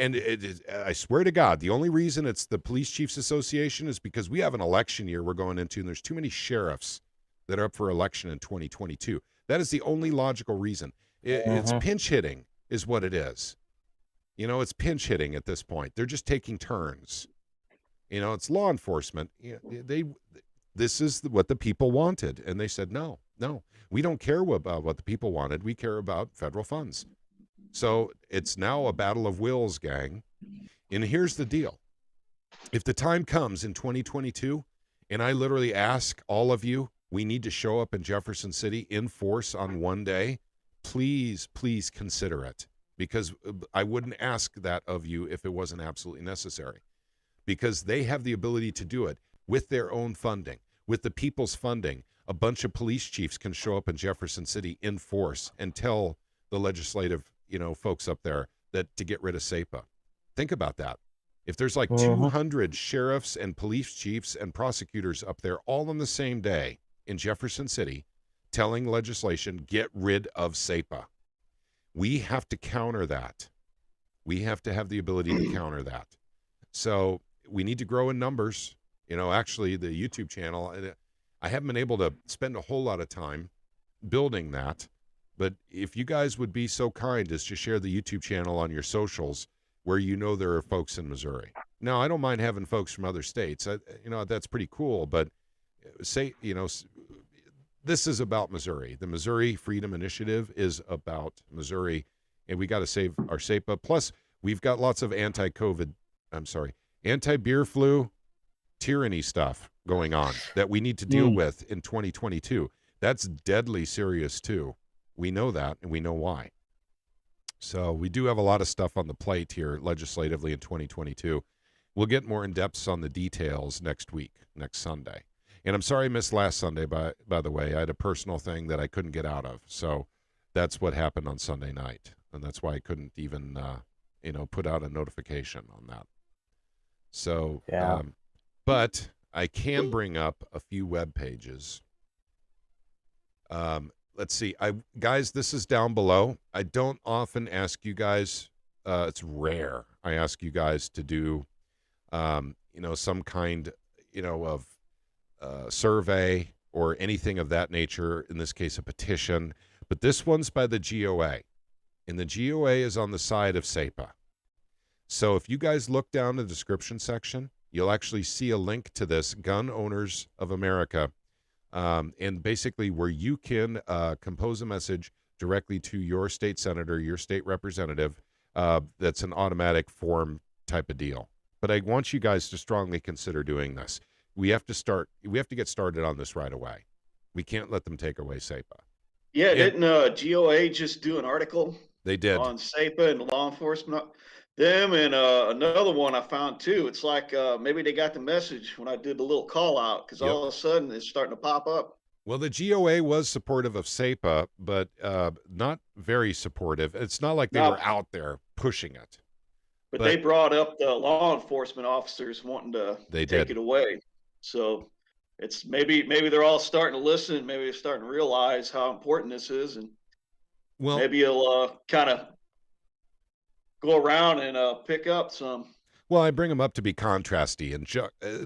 I swear to God, the only reason it's the Police Chiefs Association is because we have an election year we're going into, and there's too many sheriffs that are up for election in 2022. That is the only logical reason. It's pinch hitting is what it is. You know, it's pinch hitting at this point. They're just taking turns. You know, it's law enforcement. This is what the people wanted. And they said, no, we don't care about what the people wanted. We care about federal funds. So it's now a battle of wills, gang. And here's the deal. If the time comes in 2022, and I literally ask all of you, we need to show up in Jefferson City in force on one day, please consider it. Because I wouldn't ask that of you if it wasn't absolutely necessary. Because they have the ability to do it with their own funding, with the people's funding. A bunch of police chiefs can show up in Jefferson City in force and tell the legislative, folks up there that to get rid of SAPA. Think about that. If there's like 200 sheriffs and police chiefs and prosecutors up there all on the same day in Jefferson City telling legislation, get rid of SAPA. We have to counter that. We have to have the ability to counter that. So we need to grow in numbers. Actually, the YouTube channel, I haven't been able to spend a whole lot of time building that. But if you guys would be so kind as to share the YouTube channel on your socials where there are folks in Missouri. Now, I don't mind having folks from other states. That's pretty cool. But this is about Missouri. The Missouri Freedom Initiative is about Missouri, and we got to save our SAPA. Plus, we've got lots of anti-beer flu tyranny stuff going on that we need to deal with in 2022. That's deadly serious too. We know that, and we know why. So we do have a lot of stuff on the plate here legislatively in 2022. We'll get more in depth on the details next Sunday. And I'm sorry I missed last Sunday, by the way. I had a personal thing that I couldn't get out of. So that's what happened on Sunday night. And that's why I couldn't even, put out a notification on that. So, yeah. But I can bring up a few web pages. Let's see. Guys, this is down below. I don't often ask you guys. It's rare. I ask you guys to do, some kind, of survey or anything of that nature. In this case, a petition. But this one's by the GOA. And the GOA is on the side of SAPA. So if you guys look down the description section, you'll actually see a link to this, Gun Owners of America. And basically where you can compose a message directly to your state senator, your state representative. That's an automatic form type of deal. But I want you guys to strongly consider doing this. We have to get started on this right away. We can't let them take away SAPA. Yeah, didn't GOA just do an article? They did. On SAPA and law enforcement. Them and another one I found too. It's like maybe they got the message when I did the little call out because all of a sudden it's starting to pop up. Well, the GOA was supportive of SAPA, but not very supportive. It's not like they were out there pushing it. But they brought up the law enforcement officers wanting to take it away. So it's maybe they're all starting to listen. Maybe they're starting to realize how important this is, and maybe you'll kind of go around and pick up some. Well, I bring them up to be contrasty, and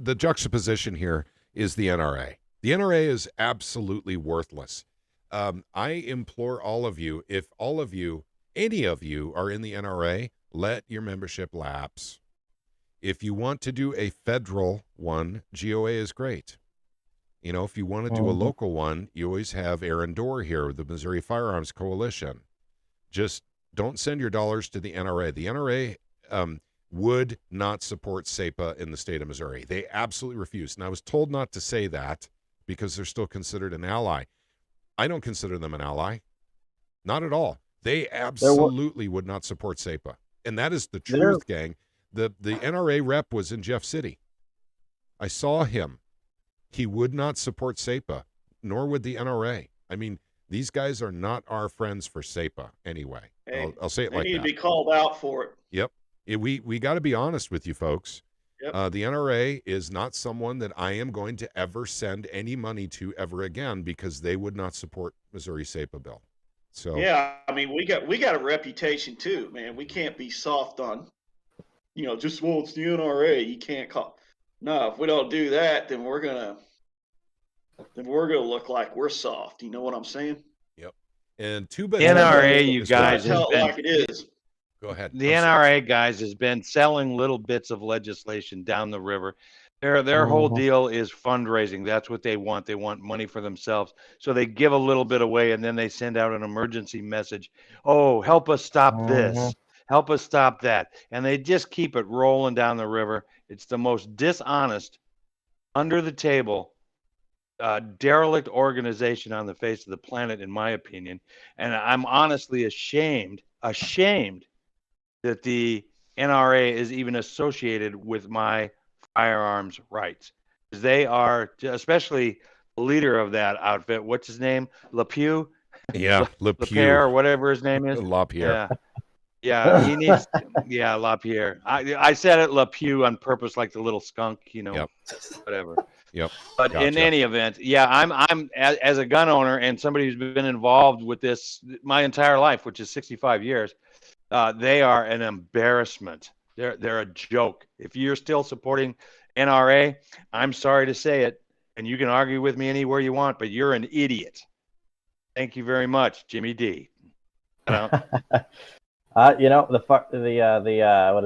the juxtaposition here is the NRA. The NRA is absolutely worthless. I implore all of you, if any of you are in the NRA, let your membership lapse. If you want to do a federal one, GOA is great. If you want to do a local one, you always have Aaron Dorr here with the Missouri Firearms Coalition. Just don't send your dollars to the NRA. The NRA, would not support SAPA in the state of Missouri. They absolutely refused. And I was told not to say that because they're still considered an ally. I don't consider them an ally. Not at all. They absolutely would not support SAPA. And that is the truth, gang. The NRA rep was in Jeff City. I saw him. He would not support SAPA, nor would the NRA. I mean, these guys are not our friends for SAPA anyway. Hey, I'll say it like that. They need to be called out for it. Yep. We got to be honest with you folks. Yep. The NRA is not someone that I am going to ever send any money to ever again because they would not support Missouri SAPA bill. So yeah, I mean, we got a reputation too, man. We can't be soft on, just it's the NRA. You can't call. No, if we don't do that, then we're gonna look like we're soft. You know what I'm saying? Yep. And too bad. NRA, you guys, tell it like it is. Go ahead. The NRA guys has been selling little bits of legislation down the river. Their whole deal is fundraising. That's what they want. They want money for themselves. So they give a little bit away and then they send out an emergency message. Oh, help us stop this. Help us stop that. And they just keep it rolling down the river. It's the most dishonest, under the table, derelict organization on the face of the planet, in my opinion. And I'm honestly ashamed that the NRA is even associated with my firearms rights. They are, especially the leader of that outfit, what's his name? LePew? Yeah, LePierre, or whatever his name is. LaPierre. Yeah, he needs, LaPierre. I said it LePew on purpose, like the little skunk, whatever. Yep. But in any event, I'm as a gun owner and somebody who's been involved with this my entire life, which is 65 years, they are an embarrassment. They're a joke. If you're still supporting NRA, I'm sorry to say it, and you can argue with me anywhere you want, but you're an idiot. Thank you very much, Jimmy D. What is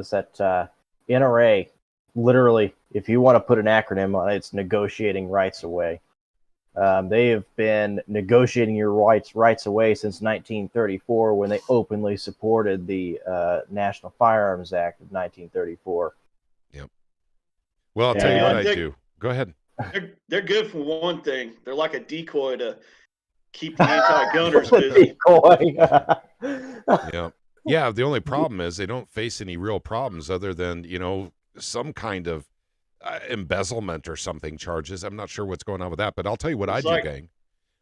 that? NRA. Literally, if you want to put an acronym on it, it's negotiating rights away. They have been negotiating your rights away since 1934, when they openly supported the National Firearms Act of 1934. Yep. Well, I'll tell you what I do. Go ahead. They're good for one thing. They're like a decoy to keep the anti-gunners busy. Decoy. Yeah. The only problem is they don't face any real problems other than some kind of embezzlement or something charges. I'm not sure what's going on with that, but I'll tell you what I do, gang.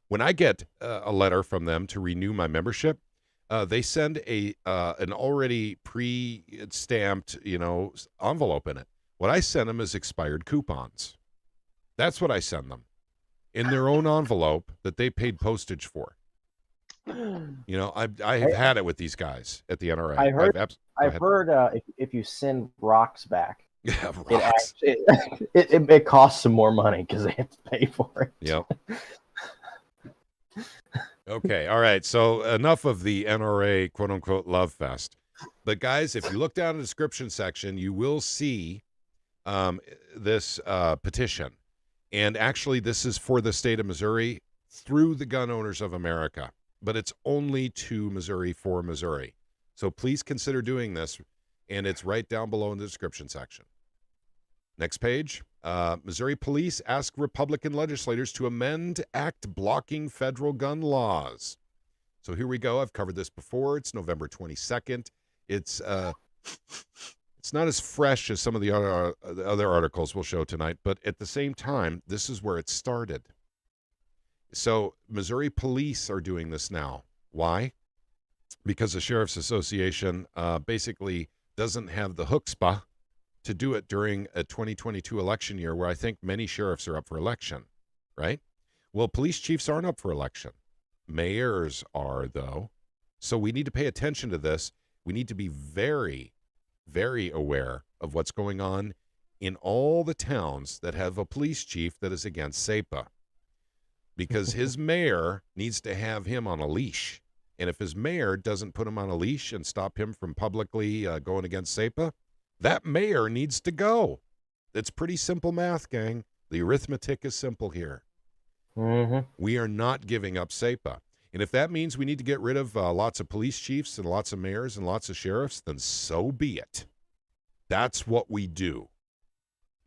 When I get a letter from them to renew my membership, they send an already pre-stamped, envelope in it. What I send them is expired coupons. That's what I send them in their own envelope that they paid postage for. I have had it with these guys at the NRA. I've heard if you send rocks back, yeah, rocks. It costs some more money because they have to pay for it. Yep. Okay. All right. So enough of the NRA quote unquote love fest. But guys, if you look down in the description section, you will see this petition. And actually, this is for the state of Missouri through the Gun Owners of America. But it's only to Missouri for Missouri. So please consider doing this. And it's right down below in the description section. Next page. Missouri police ask Republican legislators to amend act blocking federal gun laws. So here we go. I've covered this before. It's November 22nd. It's not as fresh as some of the other articles we'll show tonight, but at the same time, this is where it started. So Missouri police are doing this now. Why? Because the Sheriff's Association basically doesn't have the chutzpah to do it during a 2022 election year where I think many sheriffs are up for election, right? Well, police chiefs aren't up for election. Mayors are, though. So we need to pay attention to this. We need to be very, very aware of what's going on in all the towns that have a police chief that is against SAPA, because his mayor needs to have him on a leash. And if his mayor doesn't put him on a leash and stop him from publicly going against SAPA, that mayor needs to go. It's pretty simple math, gang. The arithmetic is simple here. We are not giving up SAPA. And if that means we need to get rid of lots of police chiefs and lots of mayors and lots of sheriffs, then so be it. That's what we do.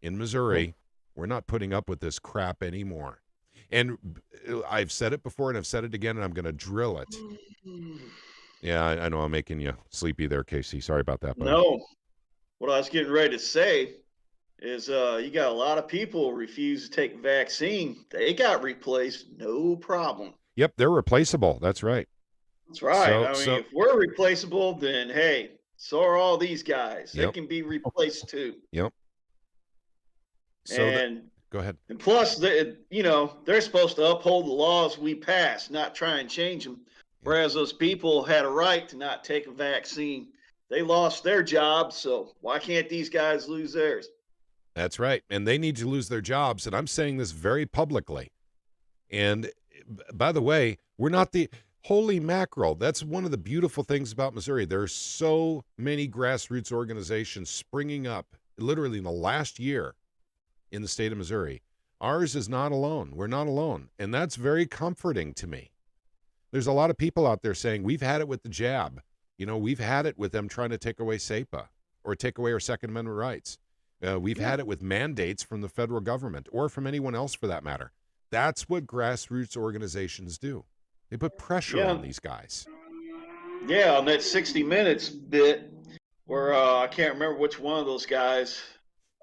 In Missouri, we're not putting up with this crap anymore. And I've said it before, and I've said it again, and I'm going to drill it. Yeah, I know I'm making you sleepy there, Casey. Sorry about that, buddy. No, what I was getting ready to say is you got a lot of people refuse to take vaccine. They got replaced, no problem. Yep, they're replaceable. That's right. That's right. So- I mean, so- if we're replaceable, then hey, so are all these guys. They Yep. can be replaced too. Yep. So go ahead. And plus, they're supposed to uphold the laws we pass, not try and change them. Whereas those people had a right to not take a vaccine. They lost their jobs, so why can't these guys lose theirs? That's right. And they need to lose their jobs. And I'm saying this very publicly. And by the way, we're not the holy mackerel. That's one of the beautiful things about Missouri. There are so many grassroots organizations springing up literally in the last year in the state of Missouri. Ours is not alone. We're not alone. And that's very comforting to me. There's a lot of people out there saying, we've had it with the jab. We've had it with them trying to take away SAPA or take away our Second Amendment rights. We've had it with mandates from the federal government or from anyone else for that matter. That's what grassroots organizations do. They put pressure on these guys. Yeah, on that 60 Minutes bit where I can't remember which one of those guys.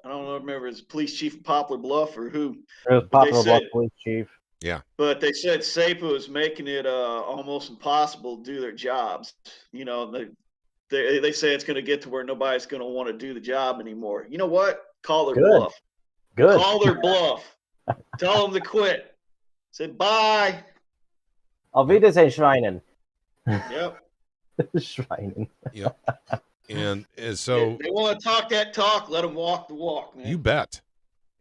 I don't remember if it's police chief of Poplar Bluff or who. It was Poplar Bluff police chief. Yeah. But they said SAPA was making it almost impossible to do their jobs. They say it's going to get to where nobody's going to want to do the job anymore. You know what? Call their bluff. Good. Call their bluff. Tell them to quit. Say bye. Auf Wiedersehen, Schweinen. Yep. Schweinen. Yep. And so they want to talk that talk. Let them walk the walk, man. You bet.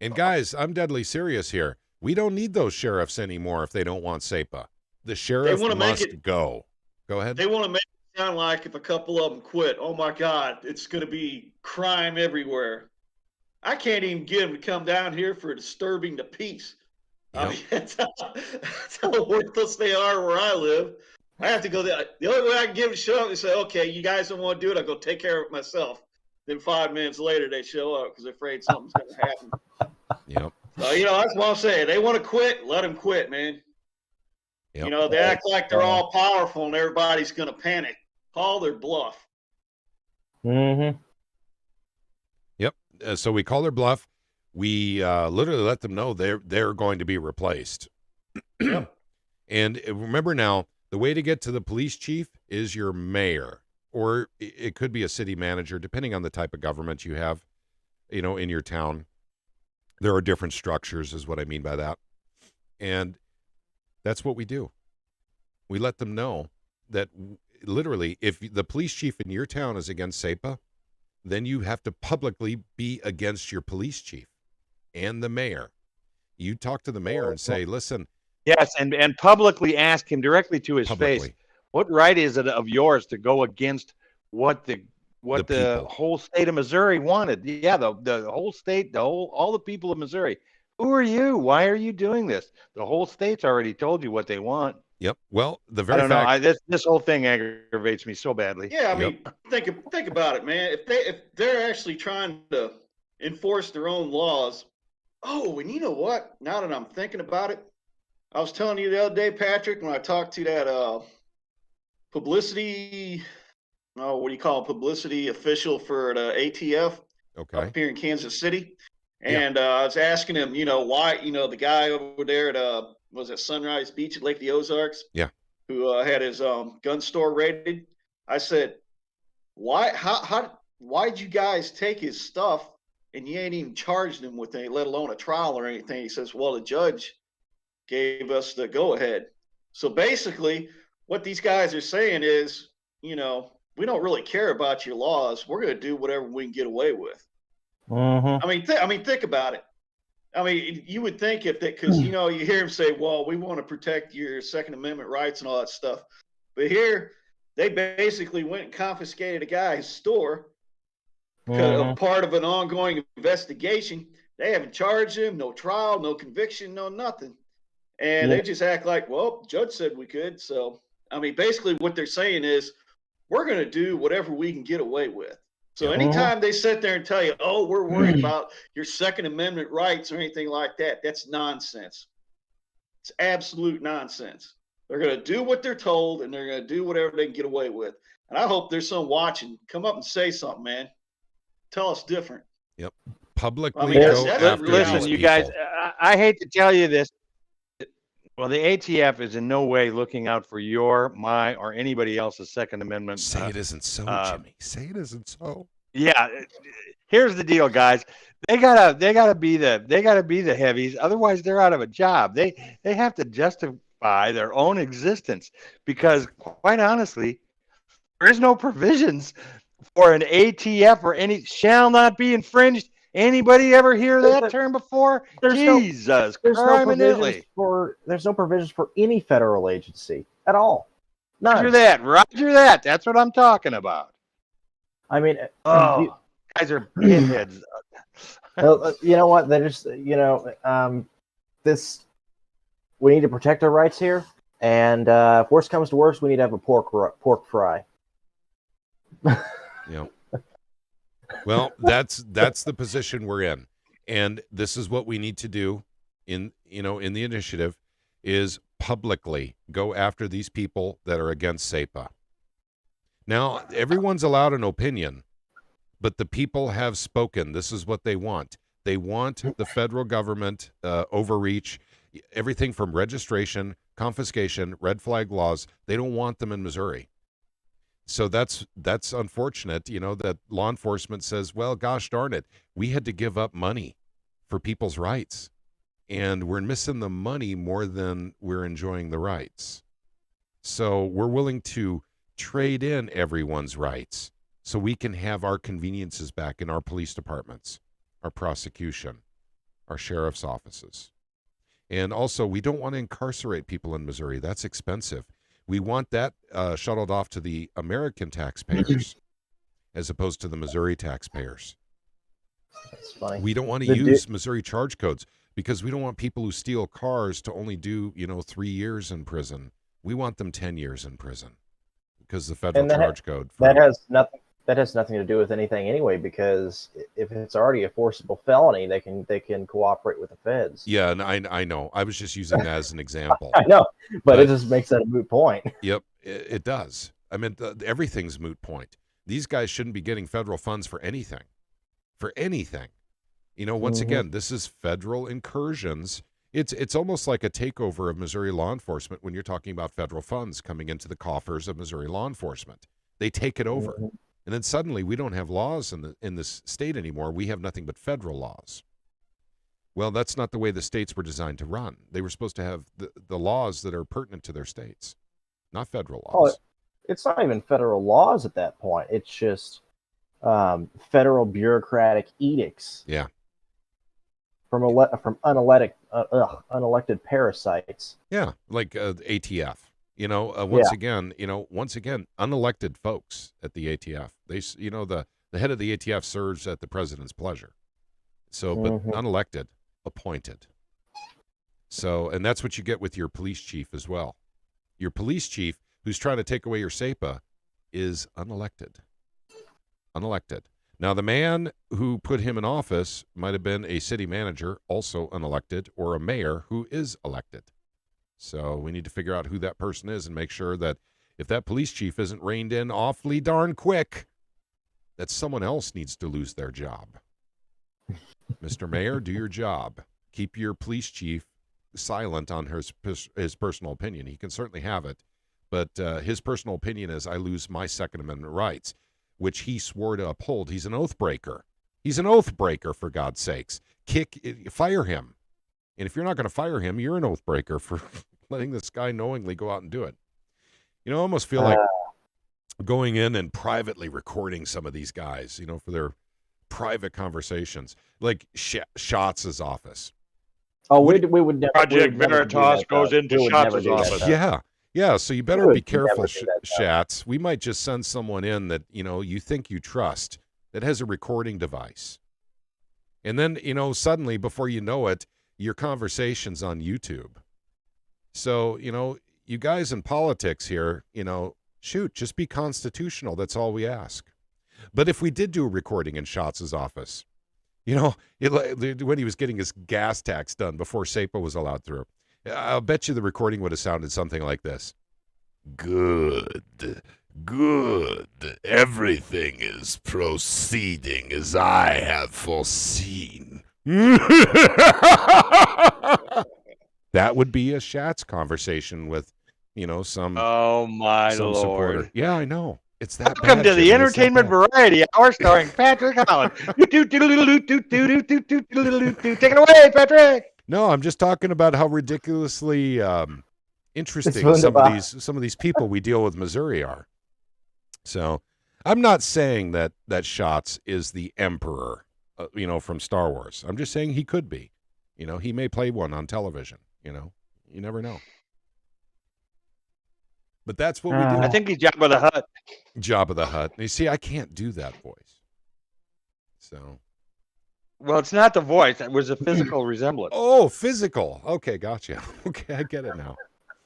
And guys, I'm deadly serious here. We don't need those sheriffs anymore if they don't want SAPA. The sheriff must go. Go ahead. They want to make it sound like if a couple of them quit, oh my God, it's going to be crime everywhere. I can't even get them to come down here for disturbing the peace. Yep. I mean, that's how worthless they are where I live. I have to go there. The only way I can give them a show up is say, okay, you guys don't want to do it, I'll go take care of it myself. Then 5 minutes later, they show up because they're afraid something's going to happen. Yep. So, that's what I'm saying. They want to quit, let them quit, man. Yep. They act like they're all powerful and everybody's going to panic. Call their bluff. Mm-hmm. Yep. So we call their bluff. We literally let them know they're going to be replaced. Yep. And remember now, the way to get to the police chief is your mayor, or it could be a city manager, depending on the type of government you have, in your town. There are different structures, is what I mean by that. And that's what we do. We let them know that literally, if the police chief in your town is against SAPA, then you have to publicly be against your police chief and the mayor. You talk to the mayor and say, listen. Yes, and publicly ask him directly to his face, what right is it of yours to go against what the whole state of Missouri wanted? Yeah, the whole state, all the people of Missouri. Who are you? Why are you doing this? The whole state's already told you what they want. Yep. Well, the very I don't know. This whole thing aggravates me so badly. Yeah, I mean, think about it, man. If they're actually trying to enforce their own laws. Oh, and you know what? Now that I'm thinking about it, I was telling you the other day, Patrick, when I talked to that publicity official for the ATF up here in Kansas City. And I was asking him, why, the guy over there at was it Sunrise Beach at Lake of the Ozarks? Yeah. Who had his gun store raided. I said, why'd you guys take his stuff and you ain't even charged him with any, let alone a trial or anything? He says, well, the judge gave us the go ahead. So basically what these guys are saying is, we don't really care about your laws. We're going to do whatever we can get away with. Mm-hmm. I mean, think about it. I mean, you would think because, you hear him say, well, we want to protect your Second Amendment rights and all that stuff. But here, they basically went and confiscated a guy's store because part of an ongoing investigation. They haven't charged him, no trial, no conviction, no nothing. And they just act like, well, the judge said we could. So, I mean, basically what they're saying is we're going to do whatever we can get away with. So anytime they sit there and tell you, oh, we're worried about your Second Amendment rights or anything like that, that's nonsense. It's absolute nonsense. They're going to do what they're told, and they're going to do whatever they can get away with. And I hope there's some watching. Come up and say something, man. Tell us different. Yep. Publicly I mean, go that's after Listen, these you people. guys, I hate to tell you this. Well, the ATF is in no way looking out for your, my, or anybody else's Second Amendment. Say it isn't so, Jimmy. Say it isn't so. Yeah. Here's the deal, guys. They gotta be the heavies. Otherwise, they're out of a job. They have to justify their own existence because, quite honestly, there is no provisions for an ATF or any shall not be infringed. Anybody ever hear that term before? Jesus, there's no provisions for any federal agency at all. None. Roger that. That's what I'm talking about. I mean, guys are pinheads. you know what? They're just, this. We need to protect our rights here, and if worse comes to worse, we need to have a pork fry. Yeah. Well, that's the position we're in, and this is what we need to do in the initiative is publicly go after these people that are against SAPA. Now, everyone's allowed an opinion, but the people have spoken. This is what they want. They want the federal government overreach, everything from registration, confiscation, red flag laws. They don't want them in Missouri. So that's unfortunate, that law enforcement says, well, gosh darn it, we had to give up money for people's rights, and we're missing the money more than we're enjoying the rights. So we're willing to trade in everyone's rights so we can have our conveniences back in our police departments, our prosecution, our sheriff's offices. And also, we don't want to incarcerate people in Missouri. That's expensive. We want that shuttled off to the American taxpayers as opposed to the Missouri taxpayers. That's funny. We don't want to use Missouri charge codes because we don't want people who steal cars to only do, 3 years in prison. We want them 10 years in prison because the federal charge code. That has nothing to do with anything anyway, because if it's already a forcible felony, they can cooperate with the feds. Yeah, and I know. I was just using that as an example. I know, but it just makes that a moot point. Yep, it does. I mean, everything's moot point. These guys shouldn't be getting federal funds for anything. For anything. Once again, this is federal incursions. It's almost like a takeover of Missouri law enforcement when you're talking about federal funds coming into the coffers of Missouri law enforcement. They take it over. And then suddenly we don't have laws in this state anymore. We have nothing but federal laws. Well, that's not the way the states were designed to run. They were supposed to have the laws that are pertinent to their states, not federal laws. It's not even federal laws at that point. It's just federal bureaucratic edicts. Yeah. From unelected parasites. Yeah, like ATF. Once again, unelected folks at the ATF. They, the head of the ATF serves at the president's pleasure. So, but unelected, appointed. So, and that's what you get with your police chief as well. Your police chief, who's trying to take away your SAPA, is unelected. Unelected. Now, the man who put him in office might have been a city manager, also unelected, or a mayor who is elected. So we need to figure out who that person is and make sure that if that police chief isn't reined in awfully darn quick, that someone else needs to lose their job. Mr. Mayor, do your job. Keep your police chief silent on his personal opinion. He can certainly have it, but his personal opinion is I lose my Second Amendment rights, which he swore to uphold. He's an oath breaker. He's an oath breaker, for God's sakes. Fire him. And if you're not going to fire him, you're an oath breaker for letting this guy knowingly go out and do it. I almost feel like going in and privately recording some of these guys, for their private conversations, like Schatz's office. Oh, we would never. Project Veritas goes into Schatz's office. Yeah. So you better be careful, Schatz. We might just send someone in that, you think you trust that has a recording device. And then, suddenly, before you know it, your conversation's on YouTube. So, you guys in politics here, shoot, just be constitutional. That's all we ask. But if we did do a recording in Schatz's office, you know, when he was getting his gas tax done before SAPA was allowed through, I'll bet you the recording would have sounded something like this. Good. Everything is proceeding as I have foreseen. That would be a Schatz conversation with, you know, some. Oh my some Lord! Supporter. Yeah, I know. It's that. Welcome bad, to the Jimmy. Entertainment Variety Hour, starring Patrick Holland. Take it away, Patrick. No, I'm just talking about how ridiculously interesting It's some of these people we deal with Missouri are. So, I'm not saying that Schatz is the emperor, you know, from Star Wars. I'm just saying he could be. You know, he may play one on television. You know, you never know. But that's what we do. I think he's Jabba the Hutt. Jabba the Hutt. You see, I can't do that voice. So. Well, it's not the voice. It was a physical resemblance. Oh, physical. Okay, gotcha. Okay, I get it now.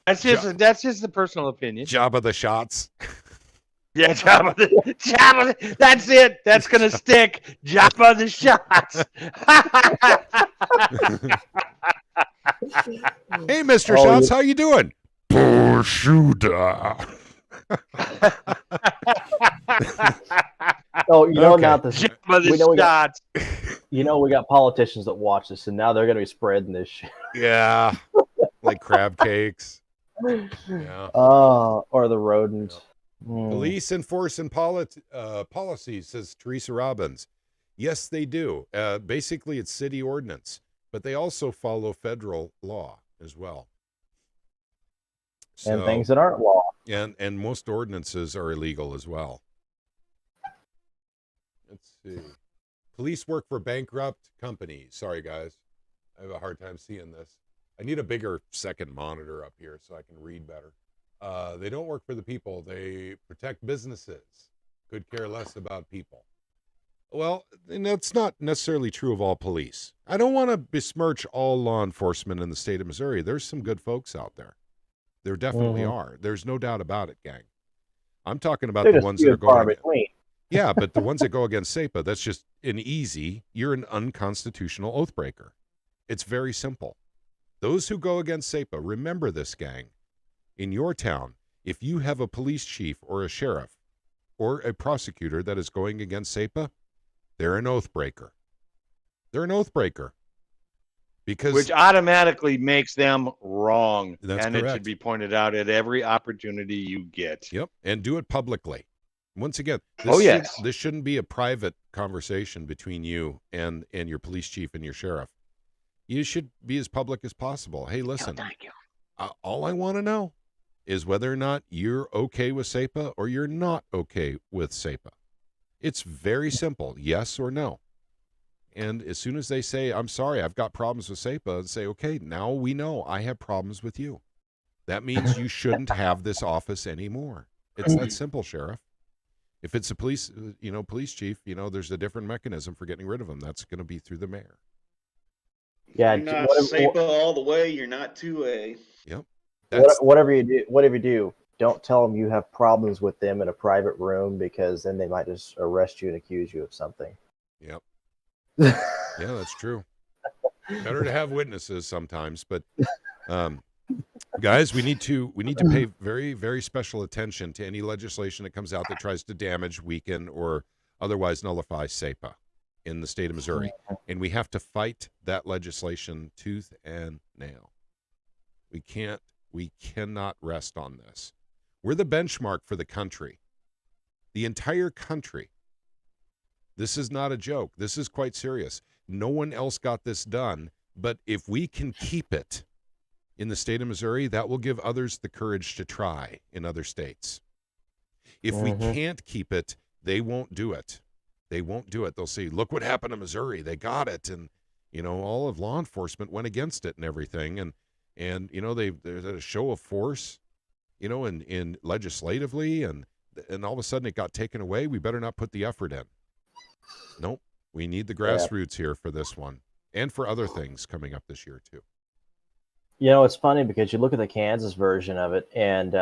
That's just the personal opinion. Jabba the Shots. Yeah, Jabba. That's it. That's gonna stick. Jabba the Shots. Hey, Mr. Shots, how you doing? Shooter. Oh, you know, Okay. not the Jabba the we know we Shots. you know, we got politicians that watch this, and now they're going to be spreading this shit. Yeah, like crab cakes. Yeah. Or the rodent. Police enforcing policies, says Teresa Robbins. Yes, they do. Basically, it's city ordinance, but they also follow federal law as well. And things that aren't law. And most ordinances are illegal as well. Let's see. Police work for bankrupt companies. Sorry, guys. I have a hard time seeing this. I need a bigger second monitor up here so I can read better. They don't work for the people. They protect businesses. Could care less about people. Well, and that's not necessarily true of all police. I don't want to besmirch all law enforcement in the state of Missouri. There's some good folks out there. There definitely are. There's no doubt about it, gang. I'm talking about the ones that are going. Yeah, but the ones that go against SAPA, that's just you're an unconstitutional oath breaker. It's very simple. Those who go against SAPA, remember this, gang. In your town, if you have a police chief or a sheriff or a prosecutor that is going against SAPA, they're an oath breaker. They're an oath breaker. Which automatically makes them wrong. That's and correct. It should be pointed out at every opportunity you get. Yep, and do it publicly. Once again, this shouldn't be a private conversation between you and your police chief and your sheriff. You should be as public as possible. Hey, listen, Thank you. All I want to know is whether or not you're okay with SAPA or you're not okay with SAPA. It's very simple, yes or no. And as soon as they say, I'm sorry, I've got problems with SAPA, say, okay, now we know I have problems with you. That means you shouldn't have this office anymore. It's that simple, Sheriff. If it's a police chief, there's a different mechanism for getting rid of them. That's going to be through the mayor. Yeah, you're not SAPA all the way. You're not 2A. Yep. Whatever you do, don't tell them you have problems with them in a private room, because then they might just arrest you and accuse you of something. Yep. Yeah, that's true. Better to have witnesses sometimes, but guys, we need to pay very, very special attention to any legislation that comes out that tries to damage, weaken, or otherwise nullify SAPA in the state of Missouri. And we have to fight that legislation tooth and nail. We cannot rest on this. We're the benchmark for the country. The entire country. This is not a joke. This is quite serious. No one else got this done, but if we can keep it in the state of Missouri, that will give others the courage to try in other states. If we can't keep it, they won't do it. They won't do it. They'll say, look what happened to Missouri. They got it. And, all of law enforcement went against it and everything. And there's a show of force, in legislatively, and all of a sudden it got taken away. We better not put the effort in. Nope. We need the grassroots here for this one and for other things coming up this year too. It's funny because you look at the Kansas version of it, and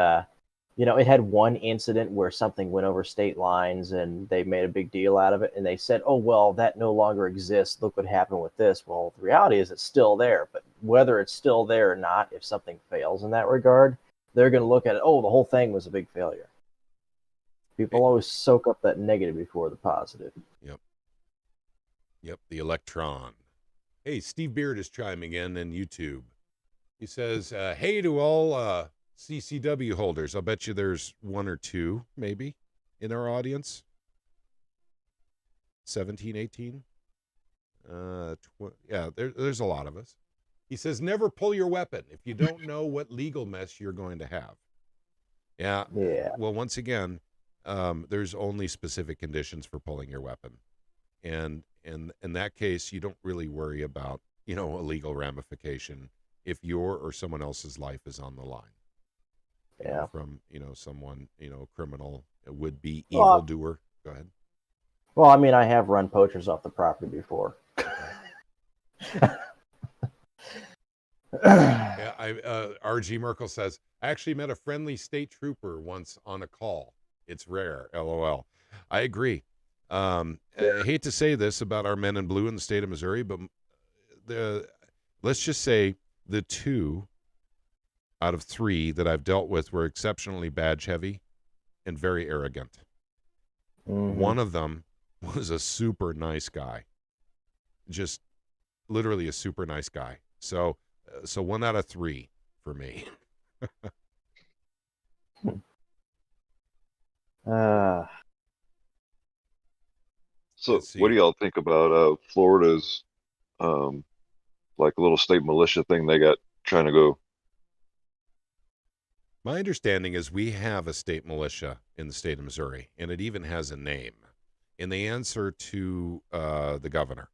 it had one incident where something went over state lines and they made a big deal out of it. And they said, oh, well, that no longer exists. Look what happened with this. Well, the reality is it's still there. But whether it's still there or not, if something fails in that regard, they're going to look at it. Oh, the whole thing was a big failure. People always soak up that negative before the positive. Yep, the electron. Hey, Steve Beard is chiming in YouTube. He says, hey to all CCW holders. I'll bet you there's one or two, maybe, in our audience. 17, 18. Yeah, there's a lot of us. He says, never pull your weapon if you don't know what legal mess you're going to have. Yeah. Well, once again, there's only specific conditions for pulling your weapon. And in that case, you don't really worry about, a legal ramification if your or someone else's life is on the line. Yeah. From, someone, criminal, would-be evildoer. Go ahead. Well, I mean, I have run poachers off the property before. Yeah, RG Merkel says, I actually met a friendly state trooper once on a call. It's rare, LOL. I agree. I hate to say this about our men in blue in the state of Missouri, but let's just say the 2 out of 3 that I've dealt with were exceptionally badge heavy and very arrogant. Mm-hmm. One of them was a super nice guy, just literally a super nice guy. So 1 out of 3 for me. So what do y'all think about Florida's like a little state militia thing they got trying to go? My understanding is we have a state militia in the state of Missouri, and it even has a name. And they answer to the governor.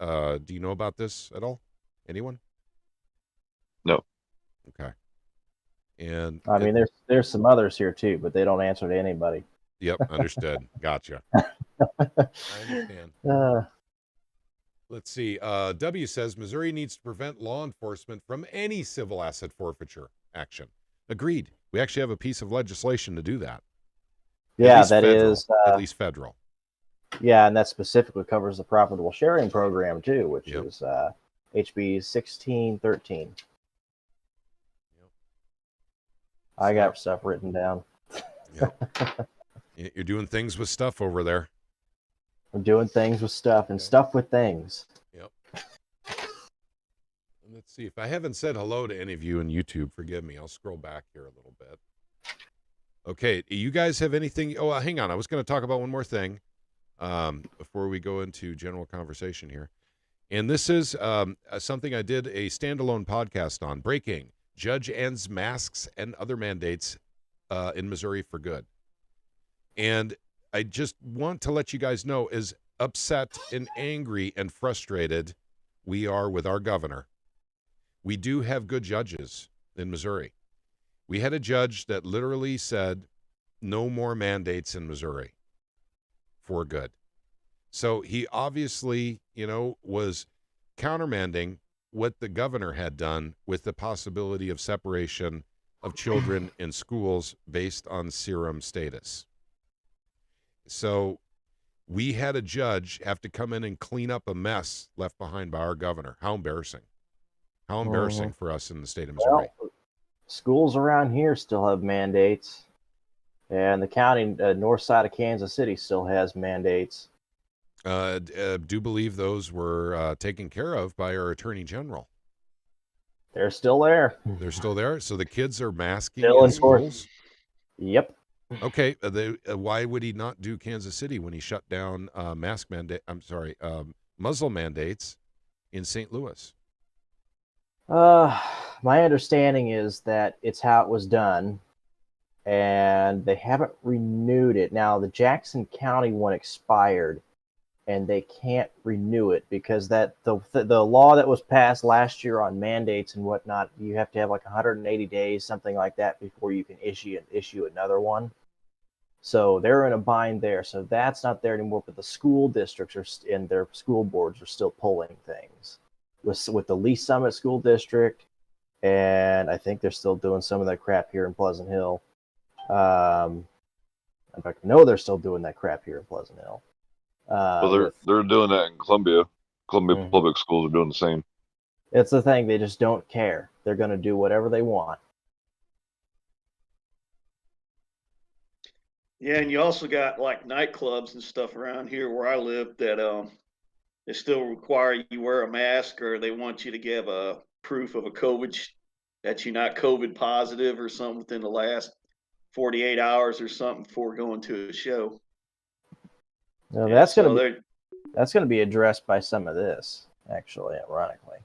Do you know about this at all? Anyone? No. Okay. And I mean, there's some others here too, but they don't answer to anybody. Yep, understood. Gotcha. I understand. Let's see. W says Missouri needs to prevent law enforcement from any civil asset forfeiture action. Agreed. We actually have a piece of legislation to do that. Yeah, at least federal. Yeah, and that specifically covers the profitable sharing program too, which is HB 1613. Yep. I got stuff written down. Yep. You're doing things with stuff over there. I'm doing things with stuff and stuff with things. Yep. Let's see. If I haven't said hello to any of you in YouTube, forgive me. I'll scroll back here a little bit. Okay. You guys have anything? Oh, hang on. I was going to talk about one more thing before we go into general conversation here. And this is something I did a standalone podcast on. Breaking. Judge ends masks and other mandates in Missouri for good. And I just want to let you guys know, as upset and angry and frustrated we are with our governor, we do have good judges in Missouri. We had a judge that literally said, no more mandates in Missouri for good. So he obviously, was countermanding what the governor had done with the possibility of separation of children in schools based on serum status. So we had a judge have to come in and clean up a mess left behind by our governor. How embarrassing. How embarrassing for us in the state of Missouri. Well, schools around here still have mandates. And the county north side of Kansas City still has mandates. Do believe those were taken care of by our attorney general. They're still there. They're still there? So the kids are masking still in schools? Yep. Okay, why would he not do Kansas City when he shut down Muslim mandates in St. Louis? My understanding is that it's how it was done, and they haven't renewed it. Now, the Jackson County one expired, and they can't renew it because the law that was passed last year on mandates and whatnot, you have to have like 180 days, something like that, before you can issue another one. So they're in a bind there. So that's not there anymore. But the school districts and their school boards are still pulling things with the Lee Summit School District, and I think they're still doing some of that crap here in Pleasant Hill. In fact, I know they're still doing that crap here in Pleasant Hill. Well, they're doing that in Columbia. Columbia Mhm. public schools are doing the same. It's the thing; they just don't care. They're going to do whatever they want. Yeah, and you also got like nightclubs and stuff around here where I live that they still require you wear a mask, or they want you to give a proof of a that you're not COVID positive or something within the last 48 hours or something before going to a show. Now, And that's so going to be addressed by some of this, actually, ironically.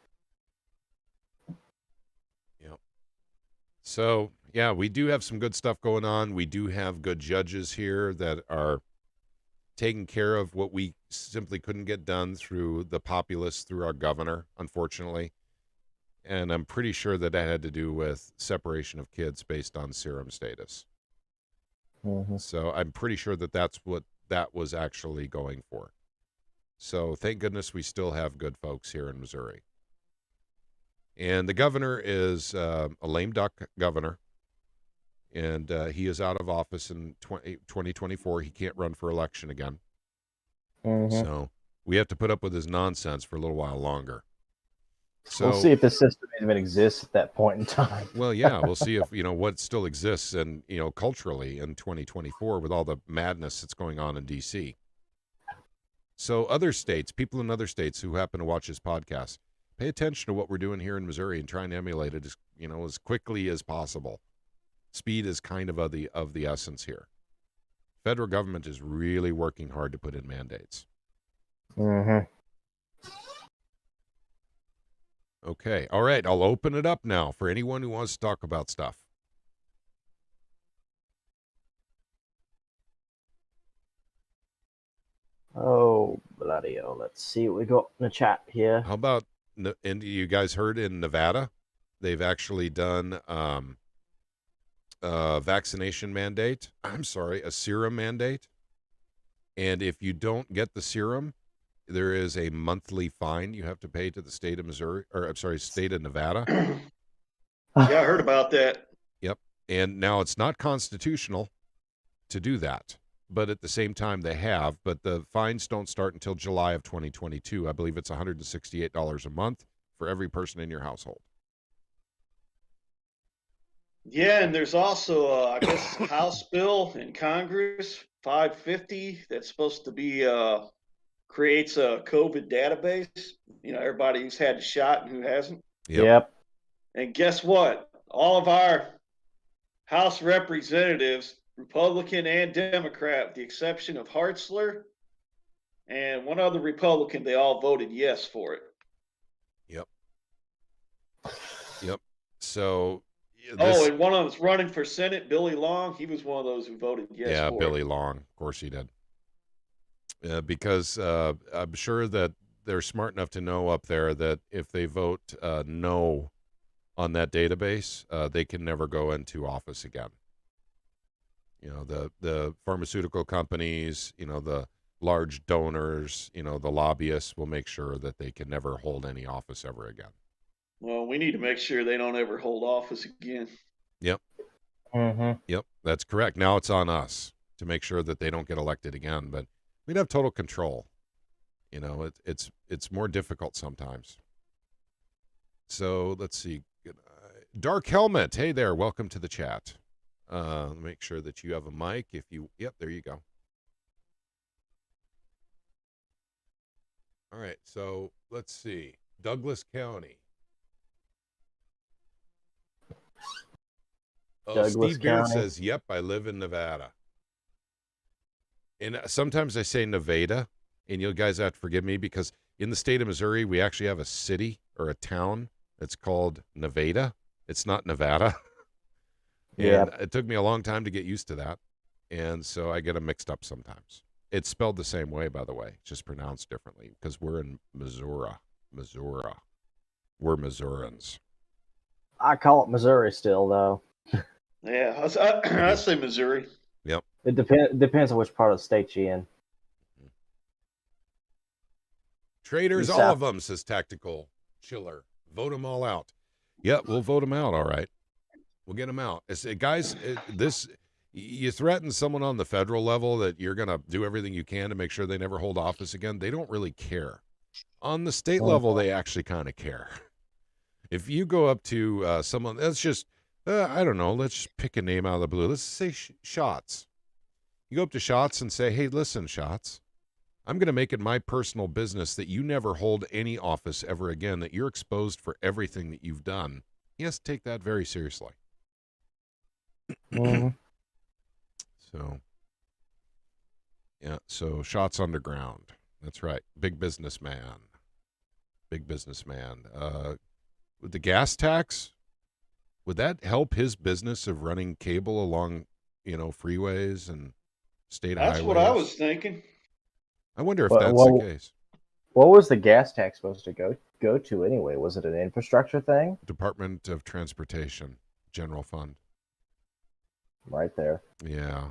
Yep. So, yeah, we do have some good stuff going on. We do have good judges here that are taking care of what we simply couldn't get done through the populace, through our governor, unfortunately. And I'm pretty sure that had to do with separation of kids based on serum status. Mm-hmm. So I'm pretty sure that that's what that was actually going for. So thank goodness we still have good folks here in Missouri. And the governor is a lame duck governor. And he is out of office in 2024. He can't run for election again. Mm-hmm. So we have to put up with his nonsense for a little while longer. So we'll see if the system even exists at that point in time. Well, yeah, we'll see if, what still exists and, culturally in 2024 with all the madness that's going on in D.C. So other states, people in other states who happen to watch this podcast, pay attention to what we're doing here in Missouri and try and emulate it as quickly as possible. Speed is kind of the essence here. Federal government is really working hard to put in mandates. Mm-hmm. Okay. All right. I'll open it up now for anyone who wants to talk about stuff. Oh, bloody hell. Let's see what we got in the chat here. How about, and you guys heard in Nevada, they've actually done a vaccination mandate. I'm sorry, a serum mandate. And if you don't get the serum, there is a monthly fine you have to pay to the state of Missouri, or I'm sorry, state of Nevada. Yeah, I heard about that. Yep. And now it's not constitutional to do that, but at the same time they have, but the fines don't start until July of 2022. I believe it's $168 a month for every person in your household. Yeah, and there's also, I guess, House bill in Congress, 550, that's supposed to be creates a COVID database. Everybody who's had a shot and who hasn't. Yep. And guess what? All of our House representatives, Republican and Democrat, with the exception of Hartzler and one other Republican, they all voted yes for it. Yep. So. And one of them's running for Senate, Billy Long. He was one of those who voted yes. Yeah, for Billy it. Long. Of course he did. Because I'm sure that they're smart enough to know up there that if they vote no on that database, they can never go into office again. The pharmaceutical companies, the large donors, the lobbyists will make sure that they can never hold any office ever again. Well, we need to make sure they don't ever hold office again. Yep. Mm-hmm. Yep, that's correct. Now it's on us to make sure that they don't get elected again, but we'd have total control. It's more difficult sometimes. So let's see. Dark Helmet, hey there, welcome to the chat. Make sure that you have a mic. Yep, there you go. All right, so let's see. Douglas County. Steve Beard says, yep, I live in Nevada. And sometimes I say Nevada, and you guys have to forgive me because in the state of Missouri, we actually have a city or a town that's called Nevada. It's not Nevada. And it took me a long time to get used to that. And so I get them mixed up sometimes. It's spelled the same way, by the way. It's just pronounced differently because we're in Missouri. We're Missourians. I call it Missouri still, though. Yeah, I say Missouri. Yep. It depends on which part of the state you're in. Traitors, all of them, says Tactical Chiller. Vote them all out. Yeah, we'll vote them out, all right. We'll get them out. Guys, this, You threaten someone on the federal level that you're going to do everything you can to make sure they never hold office again. They don't really care. On the state level, they actually kind of care. If you go up to someone, let's just, I don't know, let's pick a name out of the blue. Let's say Shots. You go up to Shots and say, hey, listen, Shots, I'm going to make it my personal business that you never hold any office ever again, that you're exposed for everything that you've done. He has to take that very seriously. Mm-hmm. So, yeah, so Shots underground. That's right. Big businessman. Big businessman. With the gas tax, would that help his business of running cable along, freeways and state highways? That's what I was thinking. I wonder if that's the case. What was the gas tax supposed to go to anyway? Was it an infrastructure thing? Department of Transportation, General Fund. Right there. Yeah.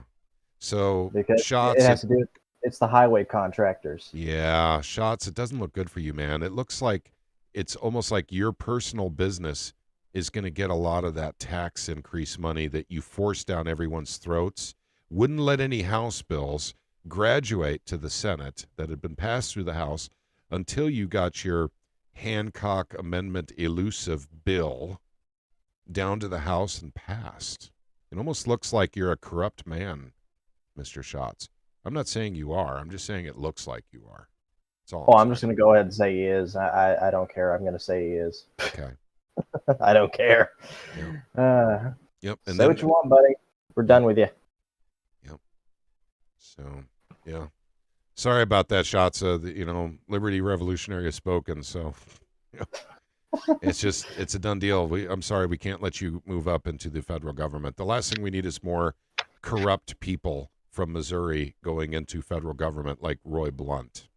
So because Shots, it has to do. It's the highway contractors. Yeah, Shots. It doesn't look good for you, man. It looks like it's almost like your personal business is going to get a lot of that tax increase money that you force down everyone's throats. Wouldn't let any House bills graduate to the Senate that had been passed through the House until you got your Hancock Amendment elusive bill down to the House and passed. It almost looks like you're a corrupt man, Mr. Shots. I'm not saying you are. I'm just saying it looks like you are. That's all. I'm just going to go ahead and say he is. I don't care. I'm going to say he is. Okay. I don't care. Yep. Yep. And say what you want, buddy. We're done with you. Yep. So, yeah. Sorry about that, Shots. Liberty Revolutionary has spoken. So, it's a done deal. I'm sorry, we can't let you move up into the federal government. The last thing we need is more corrupt people from Missouri going into federal government like Roy Blunt.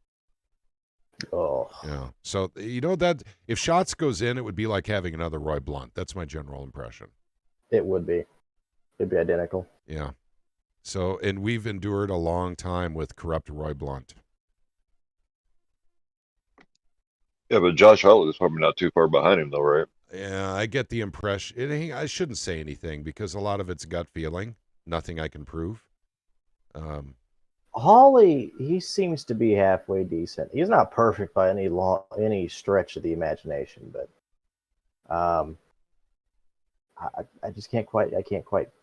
Oh. Yeah. So, that if Shots goes in, it would be like having another Roy Blunt. That's my general impression. It would be. It'd be identical. Yeah. So, and we've endured a long time with corrupt Roy Blunt. Yeah, but Josh Hawley is probably not too far behind him, though, right? Yeah, I get the impression. I shouldn't say anything because a lot of it's gut feeling. Nothing I can prove. Hawley, he seems to be halfway decent. He's not perfect by any stretch of the imagination, but I just can't quite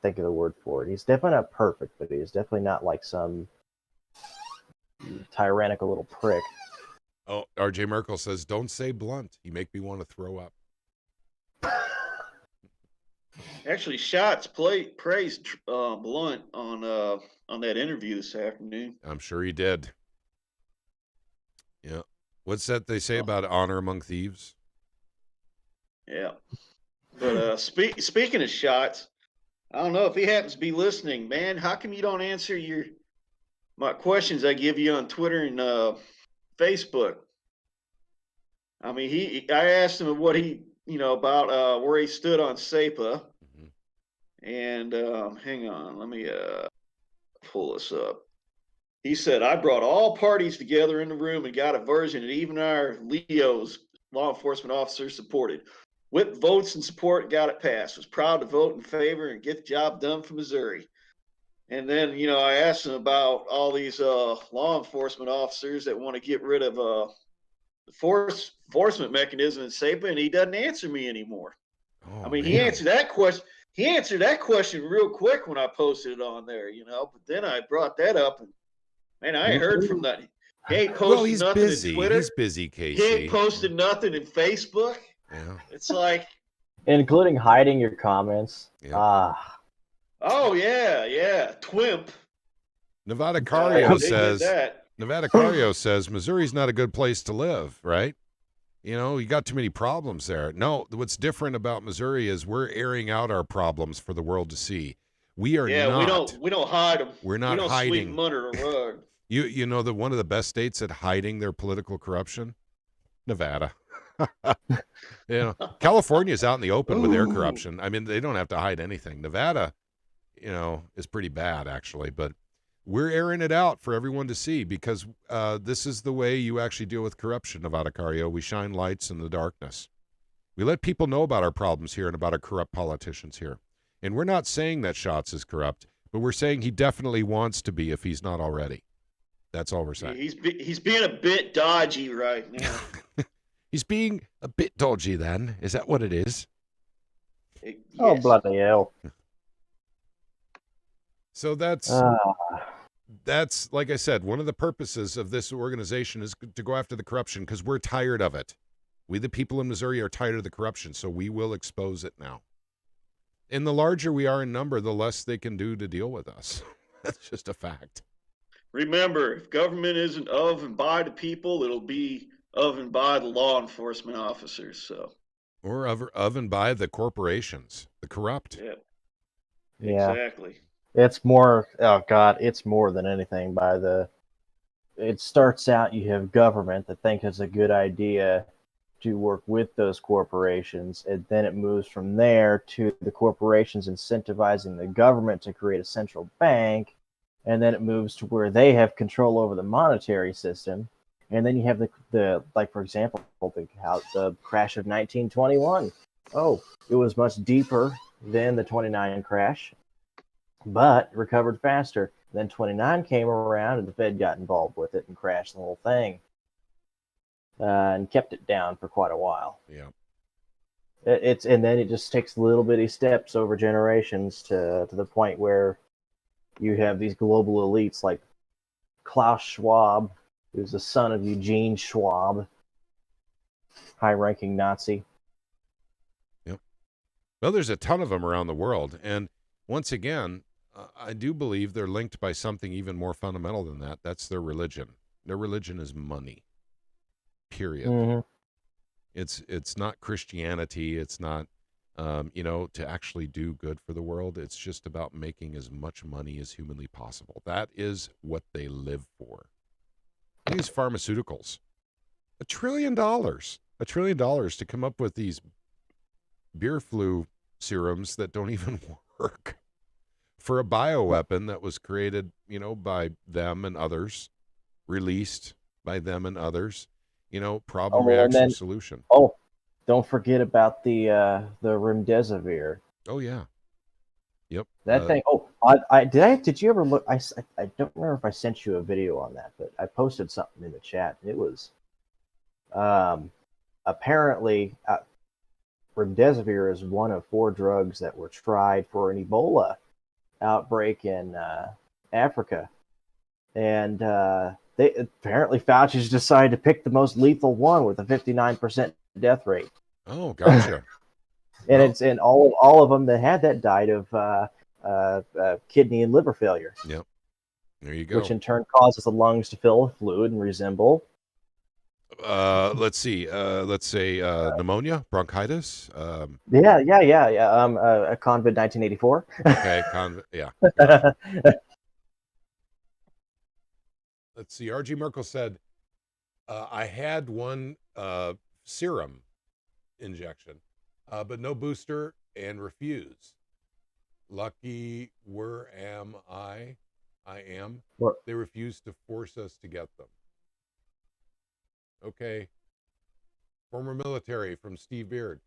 think of the word for it. He's definitely not perfect, but he's definitely not like some tyrannical little prick. Oh, R.J. Merkel says, "Don't say Blunt. You make me want to throw up." Actually, Shots praised Blunt on that interview this afternoon. I'm sure he did. Yeah. What's that they say about honor among thieves? Yeah. But speaking of Shots, I don't know if he happens to be listening, man. How come you don't answer my questions I give you on Twitter and Facebook? I mean, I asked him what he, about where he stood on SAPA. Mm-hmm. And hang on, let me pull this up. He said, I brought all parties together in the room and got a version that even our LEOs, law enforcement officers, supported. Whipped votes and support, got it passed. Was proud to vote in favor and get the job done for Missouri. And then, I asked him about all these law enforcement officers that want to get rid of the enforcement mechanism in SAPA, and he doesn't answer me anymore. Oh, I mean, man. he answered that question. He answered that question real quick when I posted it on there, but then I brought that up, and man, I ain't heard from that. He ain't posted he's nothing busy. in Twitter. He's busy, Casey. He ain't posted nothing in Facebook. Yeah. It's like, including hiding your comments. Yeah. Oh yeah, Twimp. Nevada Cario They did that. Nevada Cario says Missouri's not a good place to live, right? You got too many problems there. No, what's different about Missouri is we're airing out our problems for the world to see. We are not. We don't hide them. We're not we don't hiding. Sweep them under the rug. You know that one of the best states at hiding their political corruption? Nevada. California's out in the open with their corruption. I mean, they don't have to hide anything. Nevada, is pretty bad actually, but we're airing it out for everyone to see because this is the way you actually deal with corruption, Nevada Cario. We shine lights in the darkness. We let people know about our problems here and about our corrupt politicians here. And we're not saying that Shots is corrupt, But we're saying he definitely wants to be if he's not already. That's all we're saying. He's being a bit dodgy right now. He's being a bit dodgy then. Is that what it is? Yes. Oh, bloody hell. So that's like I said, one of the purposes of this organization is to go after the corruption because we're tired of it. We, the people in Missouri, are tired of the corruption, so we will expose it now. And the larger we are in number, the less they can do to deal with us. That's just a fact. Remember, if government isn't of and by the people, it'll be of and by the law enforcement officers. So, or of and by the corporations, the corrupt. Yeah. Exactly. It's more, oh God, it's more than anything by the, it starts out, you have government that think it's a good idea to work with those corporations, and then it moves from there to the corporations incentivizing the government to create a central bank, and then it moves to where they have control over the monetary system, and then you have the like, for example, the crash of 1921. Oh, it was much deeper than the 29 crash, but recovered faster. Then 29 came around, and the Fed got involved with it and crashed the whole thing, and kept it down for quite a while. Yeah. And then it just takes little bitty steps over generations to the point where you have these global elites like Klaus Schwab, who's the son of Eugene Schwab, high-ranking Nazi. Yep. Well, there's a ton of them around the world, and once again, I do believe they're linked by something even more fundamental than that. That's their religion. Their religion is money. Period. Mm-hmm. It's not Christianity. It's not, to actually do good for the world. It's just about making as much money as humanly possible. That is what they live for. These pharmaceuticals, $1 trillion to come up with these beer flu serums that don't even work for a bioweapon that was created, by them and others, released by them and others. Problem, reaction, solution. Oh, don't forget about the remdesivir. Oh yeah, yep. That thing. Oh, did you ever look? I don't remember if I sent you a video on that, but I posted something in the chat. It was apparently remdesivir is one of 4 drugs that were tried for an Ebola outbreak in Africa, and they apparently Fauci's decided to pick the most lethal one with a 59% death rate. Oh, gotcha. And it's in all of them that had that died of kidney and liver failure. Yep. There you go. Which in turn causes the lungs to fill with fluid and resemble. Let's see. Let's say pneumonia, bronchitis. Yeah. COVID 1984. Okay, yeah. Let's see. R.G. Merkel said, I had one serum injection, but no booster and refused. Lucky where am I? I am. What? They refused to force us to get them. Okay. Former military from Steve Beard.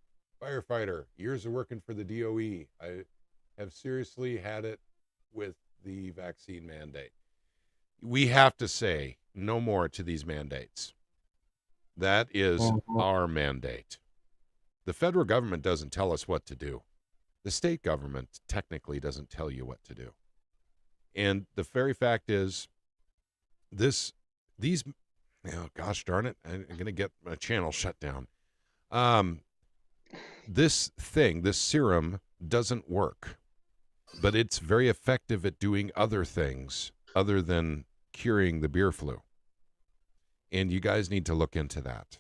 Firefighter. Years of working for the DOE. I have seriously had it with the vaccine mandate. We have to say no more to these mandates. That is our mandate. The federal government doesn't tell us what to do. The state government technically doesn't tell you what to do. And the very fact is, gosh darn it, I'm going to get my channel shut down. This serum doesn't work, but it's very effective at doing other things other than curing the beer flu. And you guys need to look into that.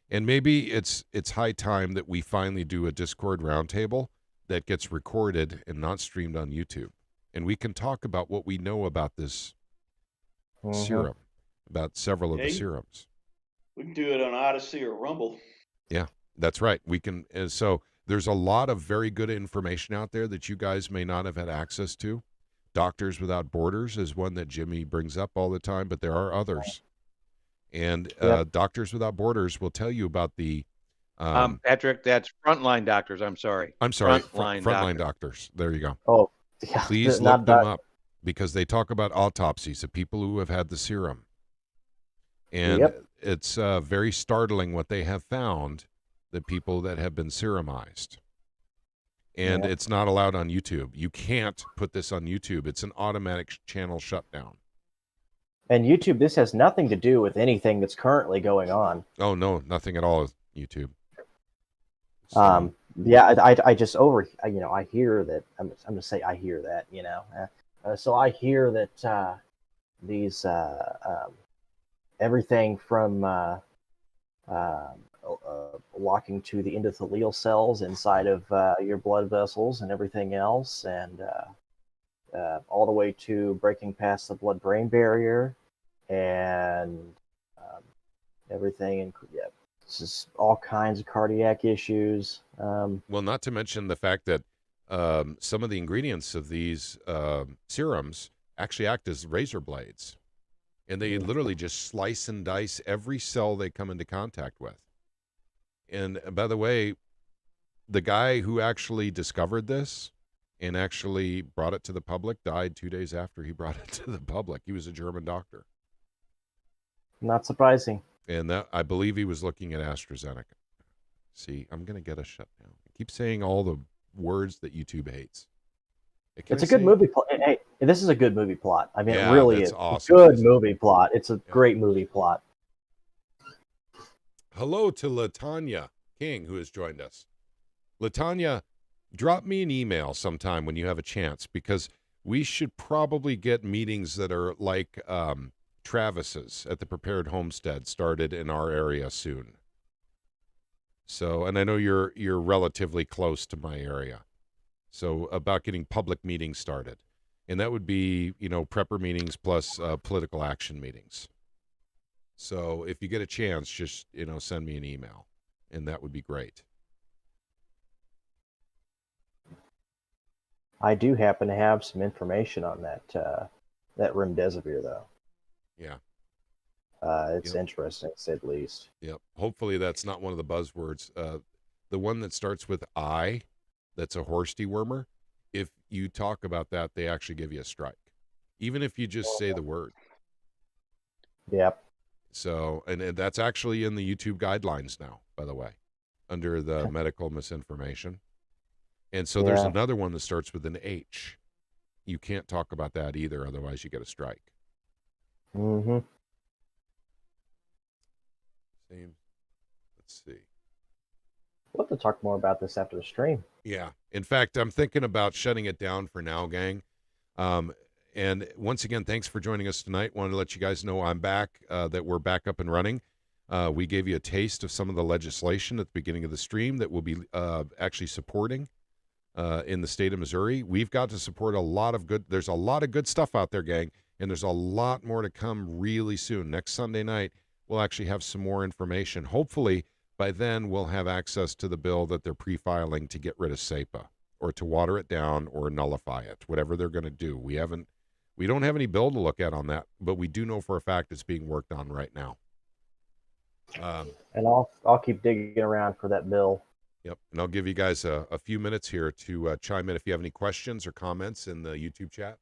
And maybe it's high time that we finally do a Discord roundtable that gets recorded and not streamed on YouTube. And we can talk about what we know about this serum, about several of the serums. We can do it on Odyssey or Rumble. Yeah, that's right. We can. So there's a lot of very good information out there that you guys may not have had access to. Doctors Without Borders is one that Jimmy brings up all the time, but there are others. And Doctors Without Borders will tell you about the... Patrick, that's Frontline Doctors. I'm sorry. Frontline doctors. There you go. Oh, Yeah, Please not look them up, because they talk about autopsies of people who have had the serum. And Yep. it's very startling what they have found, the people that have been serumized. And Yep. it's not allowed on YouTube. You can't put this on YouTube. It's an automatic channel shutdown. And YouTube, this has nothing to do with anything that's currently going on. Oh, no, nothing at all with YouTube. So, Yeah, I just I hear that. I'm gonna say I hear that. So I hear that these everything from walking to the endothelial cells inside of your blood vessels and everything else, and all the way to breaking past the blood-brain barrier, and everything. Yeah, this is all kinds of cardiac issues. well, not to mention the fact that some of the ingredients of these serums actually act as razor blades. And they literally just slice and dice every cell they come into contact with. And by the way, the guy who actually discovered this and actually brought it to the public died 2 days after he brought it to the public. He was a German doctor. Not surprising. And that, I believe he was looking at AstraZeneca. See, I'm going to get a shutdown. I keep saying all the words that YouTube hates. It's a good movie plot. Hey, this is a good movie plot. I mean, Yeah, it really that's is. awesome. Good movie plot. It's a great movie plot. Hello to Latanya King, who has joined us. Latanya, drop me an email sometime when you have a chance, because we should probably get meetings that are like Travis's at the Prepared Homestead started in our area soon. So, and I know you're relatively close to my area. So about getting public meetings started. And that would be, prepper meetings plus political action meetings. So if you get a chance, just, send me an email, and that would be great. I do happen to have some information on that remdesivir, though. Yeah. It's interesting, to say the least. Yep. Hopefully that's not one of the buzzwords. The one that starts with I, that's a horse dewormer. If you talk about that, they actually give you a strike, even if you just say the word. Yep. So, and that's actually in the YouTube guidelines now, by the way, under the medical misinformation. And so there's another one that starts with an H. You can't talk about that either, otherwise you get a strike. Mm-hmm. Same. Let's see. We'll have to talk more about this after the stream. Yeah. In fact, I'm thinking about shutting it down for now, gang. And once again, thanks for joining us tonight. Wanted to let you guys know I'm back, that we're back up and running. We gave you a taste of some of the legislation at the beginning of the stream that we'll be actually supporting in the state of Missouri. We've got to support there's a lot of good stuff out there, gang, and there's a lot more to come really soon. Next Sunday night, we'll actually have some more information. Hopefully, by then, we'll have access to the bill that they're pre-filing to get rid of SAPA, or to water it down or nullify it, whatever they're going to do. We don't have any bill to look at on that, but we do know for a fact it's being worked on right now. And I'll keep digging around for that bill. Yep, and I'll give you guys a few minutes here to chime in if you have any questions or comments in the YouTube chat.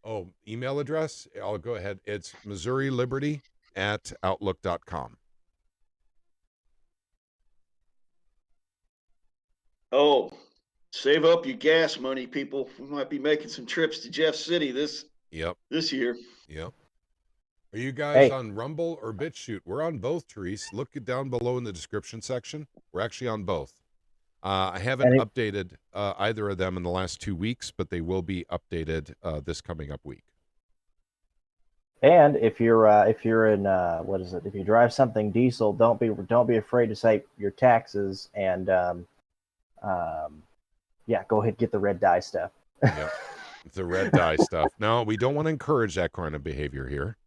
Oh, email address? I'll go ahead. It's MissouriLiberty@outlook.com. Oh, save up your gas money, people. We might be making some trips to Jeff City this year. Yep. Are you guys on Rumble or BitChute? We're on both, Therese. Look it down below in the description section. We're actually on both. I haven't updated either of them in the last 2 weeks, but they will be updated this coming up week. And if you're in what is it? If you drive something diesel, don't be afraid to say your taxes, and go ahead and get the red dye stuff. Yep. The red dye stuff. No, we don't want to encourage that kind of behavior here.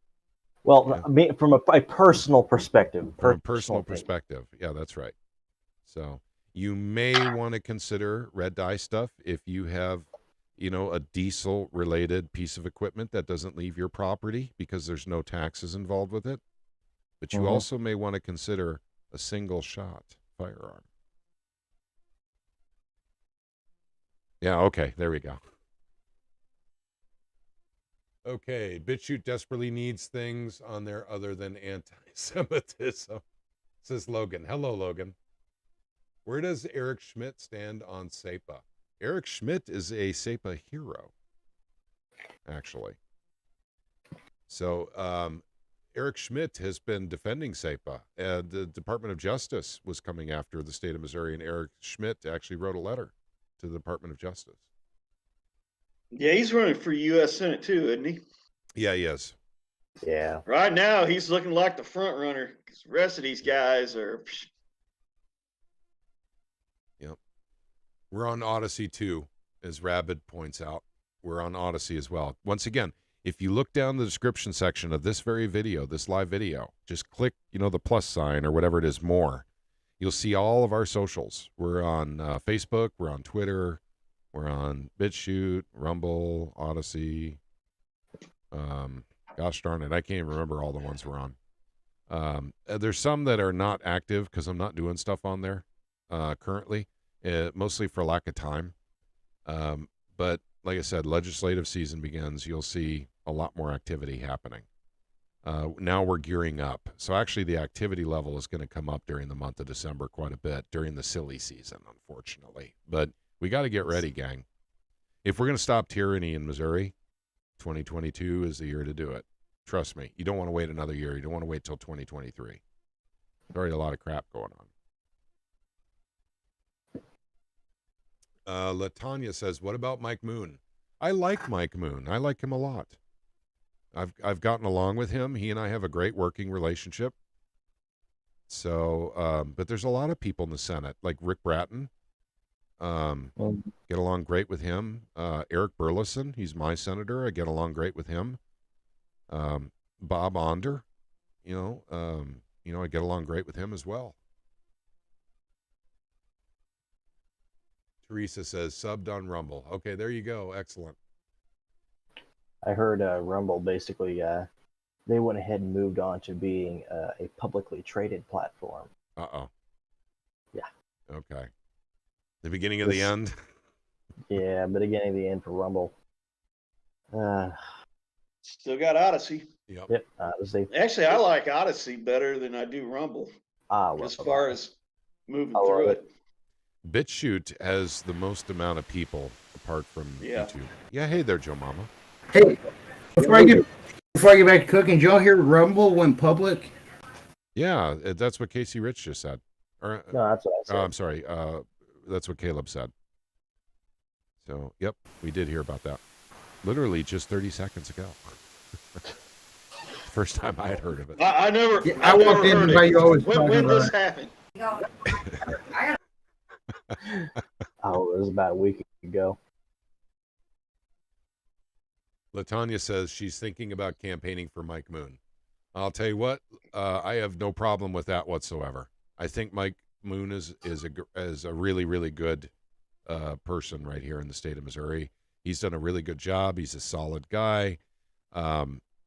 Well, from a personal perspective. From a personal perspective. Yeah, that's right. So you may want to consider red dye stuff if you have, a diesel-related piece of equipment that doesn't leave your property because there's no taxes involved with it. But you also may want to consider a single-shot firearm. Yeah, okay, there we go. Okay, BitChute desperately needs things on there other than anti-Semitism, says Logan. Hello, Logan. Where does Eric Schmidt stand on SAPA? Eric Schmidt is a SAPA hero, actually. So Eric Schmidt has been defending SAPA, and the Department of Justice was coming after the state of Missouri, and Eric Schmidt actually wrote a letter to the Department of Justice. Yeah, he's running for U.S. Senate too, isn't he? Yeah, he is. Yeah. Right now, he's looking like the front runner. 'Cause the rest of these guys are. Yep. We're on Odyssey too, as Rabid points out. We're on Odyssey as well. Once again, if you look down the description section of this very video, this live video, just click, the plus sign or whatever it is, more. You'll see all of our socials. We're on Facebook. We're on Twitter. We're on BitChute, Rumble, Odyssey. Gosh darn it, I can't even remember all the ones we're on. There's some that are not active because I'm not doing stuff on there currently, mostly for lack of time. But like I said, legislative season begins. You'll see a lot more activity happening. Now we're gearing up. So actually the activity level is going to come up during the month of December quite a bit during the silly season, unfortunately. But we got to get ready, gang. If we're going to stop tyranny in Missouri, 2022 is the year to do it. Trust me. You don't want to wait another year. You don't want to wait till 2023. There's already a lot of crap going on. Latanya says, what about Mike Moon? I like Mike Moon. I like him a lot. I've gotten along with him. He and I have a great working relationship. So, but there's a lot of people in the Senate, like Rick Bratton. Get along great with him. Eric Burleson, he's my senator. I get along great with him. Bob Onder, I get along great with him as well. Teresa says, subbed on Rumble. Okay, there you go. Excellent. I heard Rumble basically, they went ahead and moved on to being a publicly traded platform. Uh-oh. Yeah. Okay. The beginning of the end? Yeah, beginning of the end for Rumble. Still got Odyssey. Yep. Odyssey. Actually, I like Odyssey better than I do Rumble. As far as moving through it. BitChute has the most amount of people apart from YouTube. Yeah, hey there, Joe Mama. Hey, before I get back to cooking, did y'all hear Rumble went public? Yeah, that's what Casey Rich just said. No, that's what I said. I'm sorry. That's what Caleb said. So, yep, we did hear about that. Literally just 30 seconds ago. First time I had heard of it. I never. Yeah, I walked in by you always talking when about this it. happened? Oh, it was about a week ago. Latanya says she's thinking about campaigning for Mike Moon. I'll tell you what, I have no problem with that whatsoever. I think Mike Moon is a really, really good person right here in the state of Missouri. He's done a really good job. He's a solid guy.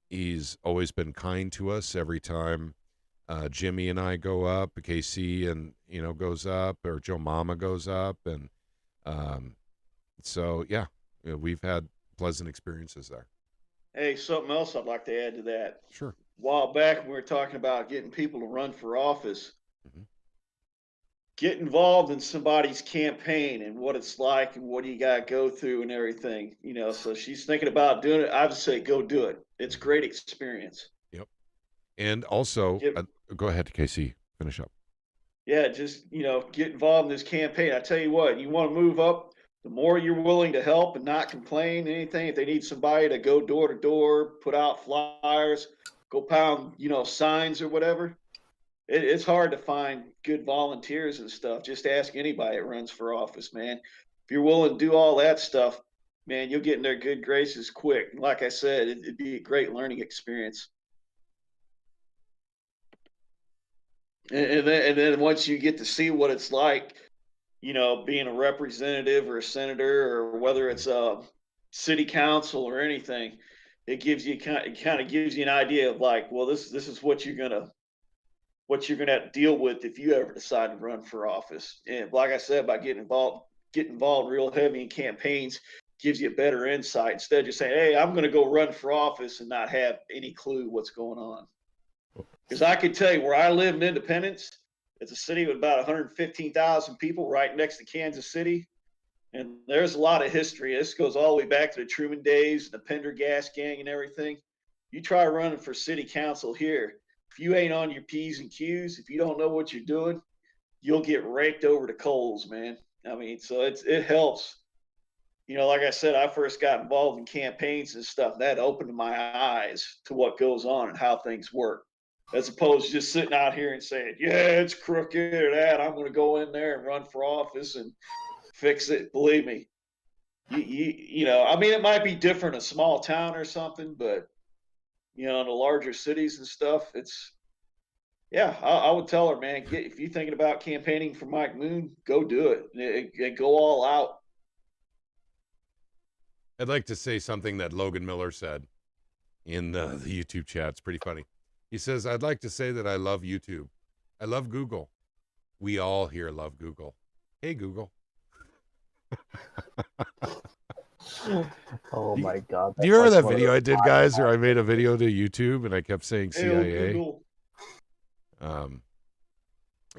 He's always been kind to us every time Jimmy and I go up, KC and goes up, or Joe Mama goes up, and so yeah, we've had pleasant experiences there. Hey, something else I'd like to add to that. Sure. A while back, we were talking about getting people to run for office. Mm-hmm. Get involved in somebody's campaign and what it's like and what you got to go through and everything. So she's thinking about doing it. I would say go do it. It's a great experience. Yep. And also, go ahead, Casey. Finish up. Yeah, just, get involved in this campaign. I tell you what, you want to move up, the more you're willing to help and not complain anything. If they need somebody to go door to door, put out flyers, go pound, signs or whatever. It's hard to find good volunteers and stuff. Just ask anybody that runs for office, man. If you're willing to do all that stuff, man, you'll get in their good graces quick. Like I said, it'd be a great learning experience. And then once you get to see what it's like, being a representative or a senator, or whether it's a city council or anything, it gives you kind of gives you an idea of like, well, this is what you're gonna have to deal with if you ever decide to run for office. And like I said, by getting involved get involved real heavy in campaigns gives you a better insight instead of just saying, hey, I'm going to go run for office and not have any clue what's going on. Because I can tell you where I live in Independence, it's a city with about 115,000 people right next to Kansas City. And there's a lot of history. This goes all the way back to the Truman days, the Pendergast gang and everything. You try running for city council here, if you ain't on your P's and Q's, if you don't know what you're doing, you'll get raked over the coals, man. I mean, so it helps. You know, like I said, I first got involved in campaigns and stuff. That opened my eyes to what goes on and how things work, as opposed to just sitting out here and saying, yeah, it's crooked or that. I'm going to go in there and run for office and fix it. Believe me, you know, I mean, it might be different in a small town or something, but, you know, in the larger cities and stuff, it's, yeah, I would tell her, man, if you're thinking about campaigning for Mike Moon, go do it. And go all out. I'd like to say something that Logan Miller said in the YouTube chat. It's pretty funny. He says, I'd like to say that I love YouTube. I love Google. We all here love Google. Hey, Google. Oh my God. Do you remember that video I did, guys, where I made a video to YouTube and I kept saying CIA?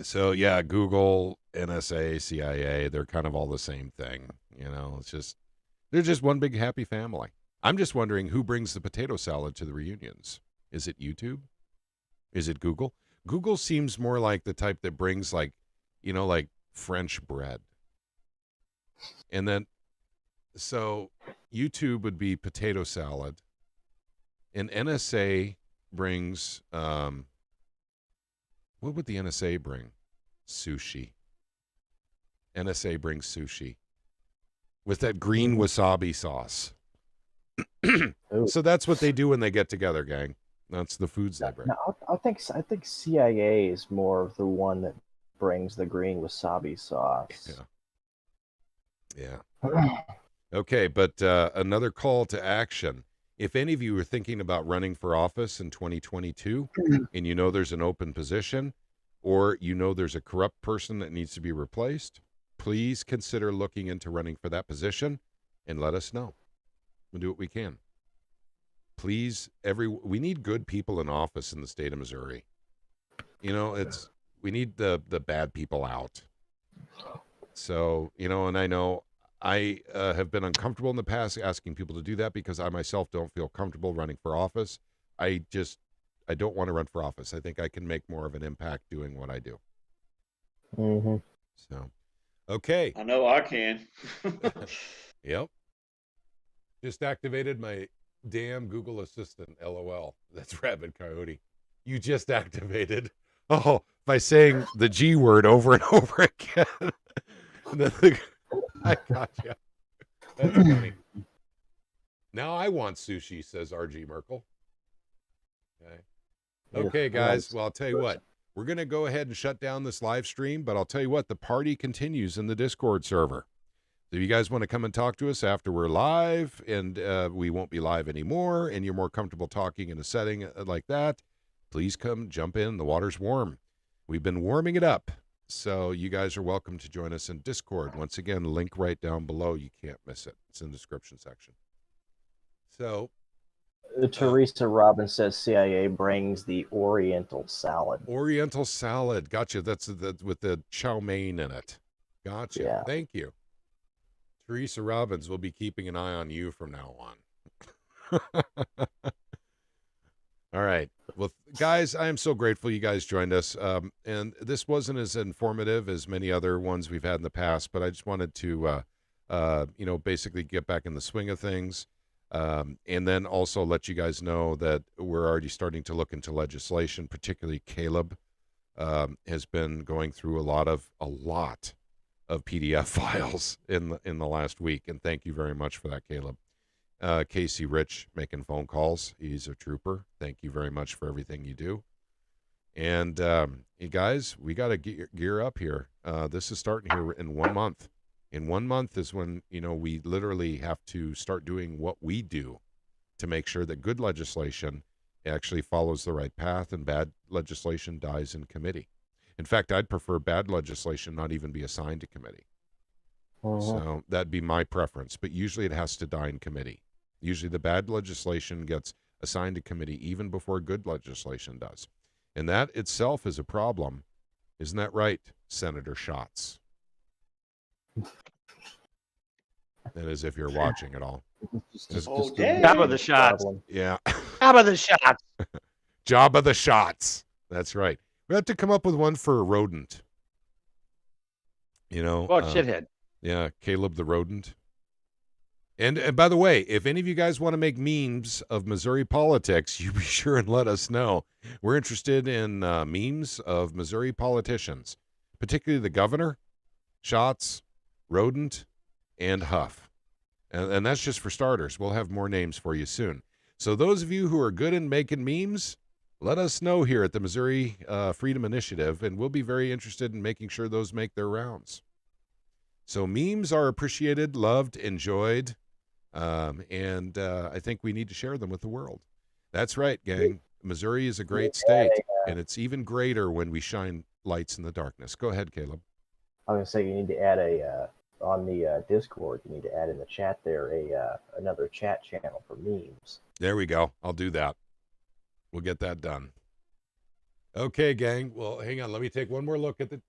So yeah, Google, NSA, CIA, they're kind of all the same thing. You know, it's just, they're just one big happy family. I'm just wondering who brings the potato salad to the reunions. Is it YouTube? Is it Google? Google seems more like the type that brings, like, you know, like French bread. And then, so YouTube would be potato salad. And NSA brings, what would the NSA bring? Sushi. NSA brings sushi with that green wasabi sauce. So that's what they do when they get together, gang. That's the foods they bring. No, I think CIA is more of the one that brings the green wasabi sauce. Yeah. Okay, but another call to action. If any of you are thinking about running for office in 2022 and you know there's an open position or you know there's a corrupt person that needs to be replaced, please consider looking into running for that position and let us know. We'll do what we can. Please, we need good people in office in the state of Missouri. You know, we need the bad people out. So, you know, and I know I have been uncomfortable in the past asking people to do that because I myself don't feel comfortable running for office. I don't want to run for office. I think I can make more of an impact doing what I do. Mm-hmm. So, okay. I know I can. Yep. Just activated my damn Google Assistant, LOL. That's Rabid Coyote. You just activated. Oh, by saying the G word over and over again. I gotcha. That's funny. Now I want sushi, says RG Merkel. Okay, guys. Well, I'll tell you what. We're going to go ahead and shut down this live stream, but I'll tell you what, the party continues in the Discord server. So if you guys want to come and talk to us after we're live, and we won't be live anymore, and you're more comfortable talking in a setting like that, please come jump in. The water's warm. We've been warming it up. So you guys are welcome to join us in Discord. Once again, link right down below. You can't miss it. It's in the description section. So Teresa Robbins says CIA brings the Oriental salad. Oriental salad. Gotcha. That's with the chow mein in it. Gotcha. Yeah. Thank you. Teresa Robbins will be keeping an eye on you from now on. All right. Well, guys, I am so grateful you guys joined us. And this wasn't as informative as many other ones we've had in the past, but I just wanted to, basically get back in the swing of things. And then also let you guys know that we're already starting to look into legislation, particularly Caleb has been going through a lot of PDF files in the last week. And thank you very much for that, Caleb. Casey Rich making phone calls. He's a trooper. Thank you very much for everything you do. And you guys, we got to gear up here. This is starting here in 1 month. In 1 month is when, we literally have to start doing what we do to make sure that good legislation actually follows the right path and bad legislation dies in committee. In fact, I'd prefer bad legislation not even be assigned to committee. So that'd be my preference. But usually it has to die in committee. Usually the bad legislation gets assigned to committee even before good legislation does. And that itself is a problem. Isn't that right, Senator Schatz? That is, if you're watching at all. Job of the shots. Yeah. Job of the shots. Job of the shots. That's right. We have to come up with one for a rodent. You know. Oh, shithead. Yeah, Caleb the rodent. And by the way, if any of you guys want to make memes of Missouri politics, you be sure and let us know. We're interested in memes of Missouri politicians, particularly the governor, Schatz, rodent, and Huff. And that's just for starters. We'll have more names for you soon. So those of you who are good in making memes, let us know here at the Missouri Freedom Initiative, and we'll be very interested in making sure those make their rounds. So memes are appreciated, loved, enjoyed, and I think we need to share them with the world. That's right, gang. Missouri is a great state, and it's even greater when we shine lights in the darkness. Go ahead, Caleb. I was going to say you need to add on the Discord, you need to add in the chat there another chat channel for memes. There we go. I'll do that. We'll get that done. Okay, gang. Well, hang on. Let me take one more look at the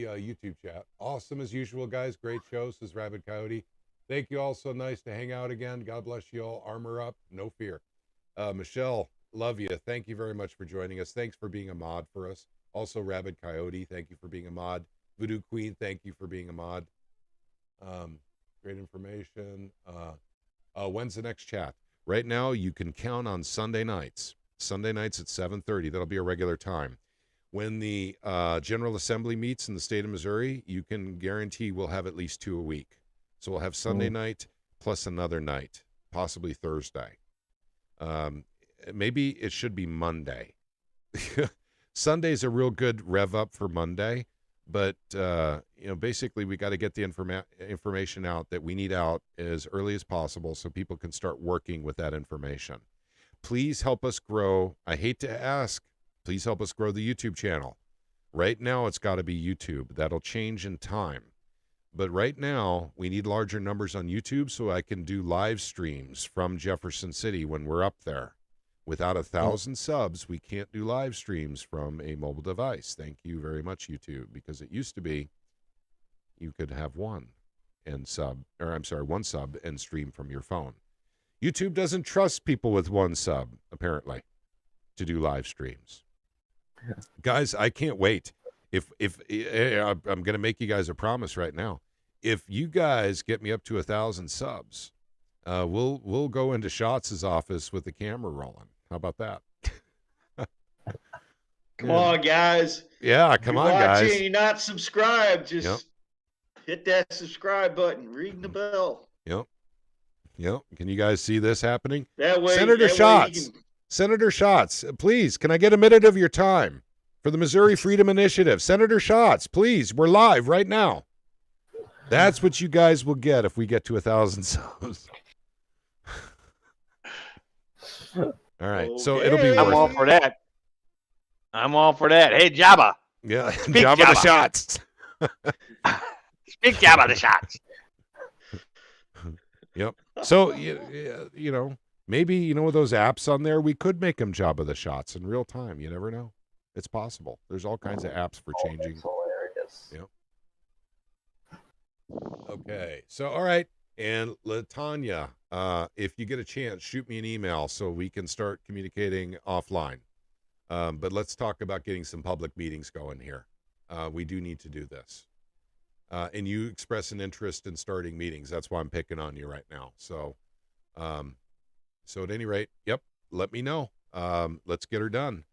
YouTube chat. Awesome as usual, guys. Great show, says Rabid Coyote. Thank you all. So nice to hang out again. God bless you all. Armor up. No fear. Michelle, love you. Thank you very much for joining us. Thanks for being a mod for us. Also, Rabid Coyote, thank you for being a mod. Voodoo Queen, thank you for being a mod. Great information. When's the next chat? Right now, you can count on Sunday nights. Sunday nights at 7:30. That'll be a regular time. When the General Assembly meets in the state of Missouri, you can guarantee we'll have at least 2 a week. So we'll have Sunday night plus another night, possibly Thursday. Maybe it should be Monday. Sunday's a real good rev up for Monday. But, basically we got to get the information out that we need out as early as possible so people can start working with that information. Please help us grow. I hate to ask, please help us grow the YouTube channel. Right now, it's got to be YouTube. That'll change in time. But right now, we need larger numbers on YouTube so I can do live streams from Jefferson City when we're up there. Without 1,000 subs, we can't do live streams from a mobile device. Thank you very much, YouTube, because it used to be you could have one sub and stream from your phone. YouTube doesn't trust people with one sub, apparently, to do live streams. Yeah. Guys, I can't wait. If I'm going to make you guys a promise right now. If you guys get me up to 1,000 subs, we'll go into Schatz's office with the camera rolling. How about that? Come on, guys. Yeah, come on, guys. Watching, you're not subscribed. Just hit that subscribe button. Ring the bell. Yep. Can you guys see this happening? That way, Senator Schatz. Senator Schatz, please, can I get a minute of your time for the Missouri Freedom Initiative? Senator Schatz, please. We're live right now. That's what you guys will get if we get to 1,000 subs. All right, okay. So it'll be worth I'm all for that. I'm all for that. Hey, Jabba. Yeah, Jabba the Shots. Speak Jabba the Shots. Yep. So, maybe, with those apps on there, we could make them Jabba the Shots in real time. You never know. It's possible. There's all kinds of apps for changing. Hilarious. Yep. Okay. So, all right. And LaTanya, if you get a chance, shoot me an email so we can start communicating offline. But let's talk about getting some public meetings going here. We do need to do this. And you express an interest in starting meetings. That's why I'm picking on you right now. So at any rate, let me know. Let's get her done.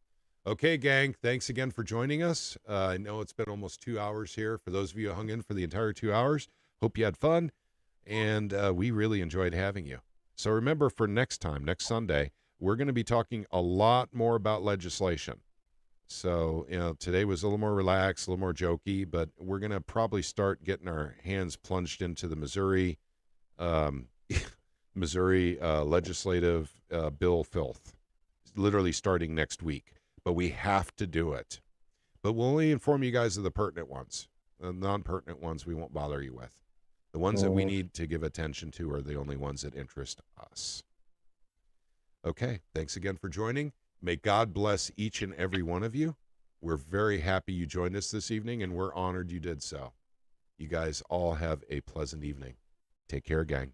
Okay, gang, thanks again for joining us. I know it's been almost 2 hours here. For those of you who hung in for the entire 2 hours, hope you had fun. And we really enjoyed having you. So remember, for next Sunday, we're going to be talking a lot more about legislation. So, today was a little more relaxed, a little more jokey, but we're going to probably start getting our hands plunged into the Missouri legislative bill filth, literally starting next week. But we have to do it. But we'll only inform you guys of the pertinent ones. The non-pertinent ones we won't bother you with. The ones that we need to give attention to are the only ones that interest us. Okay, thanks again for joining. May God bless each and every one of you. We're very happy you joined us this evening, and we're honored you did so. You guys all have a pleasant evening. Take care, gang.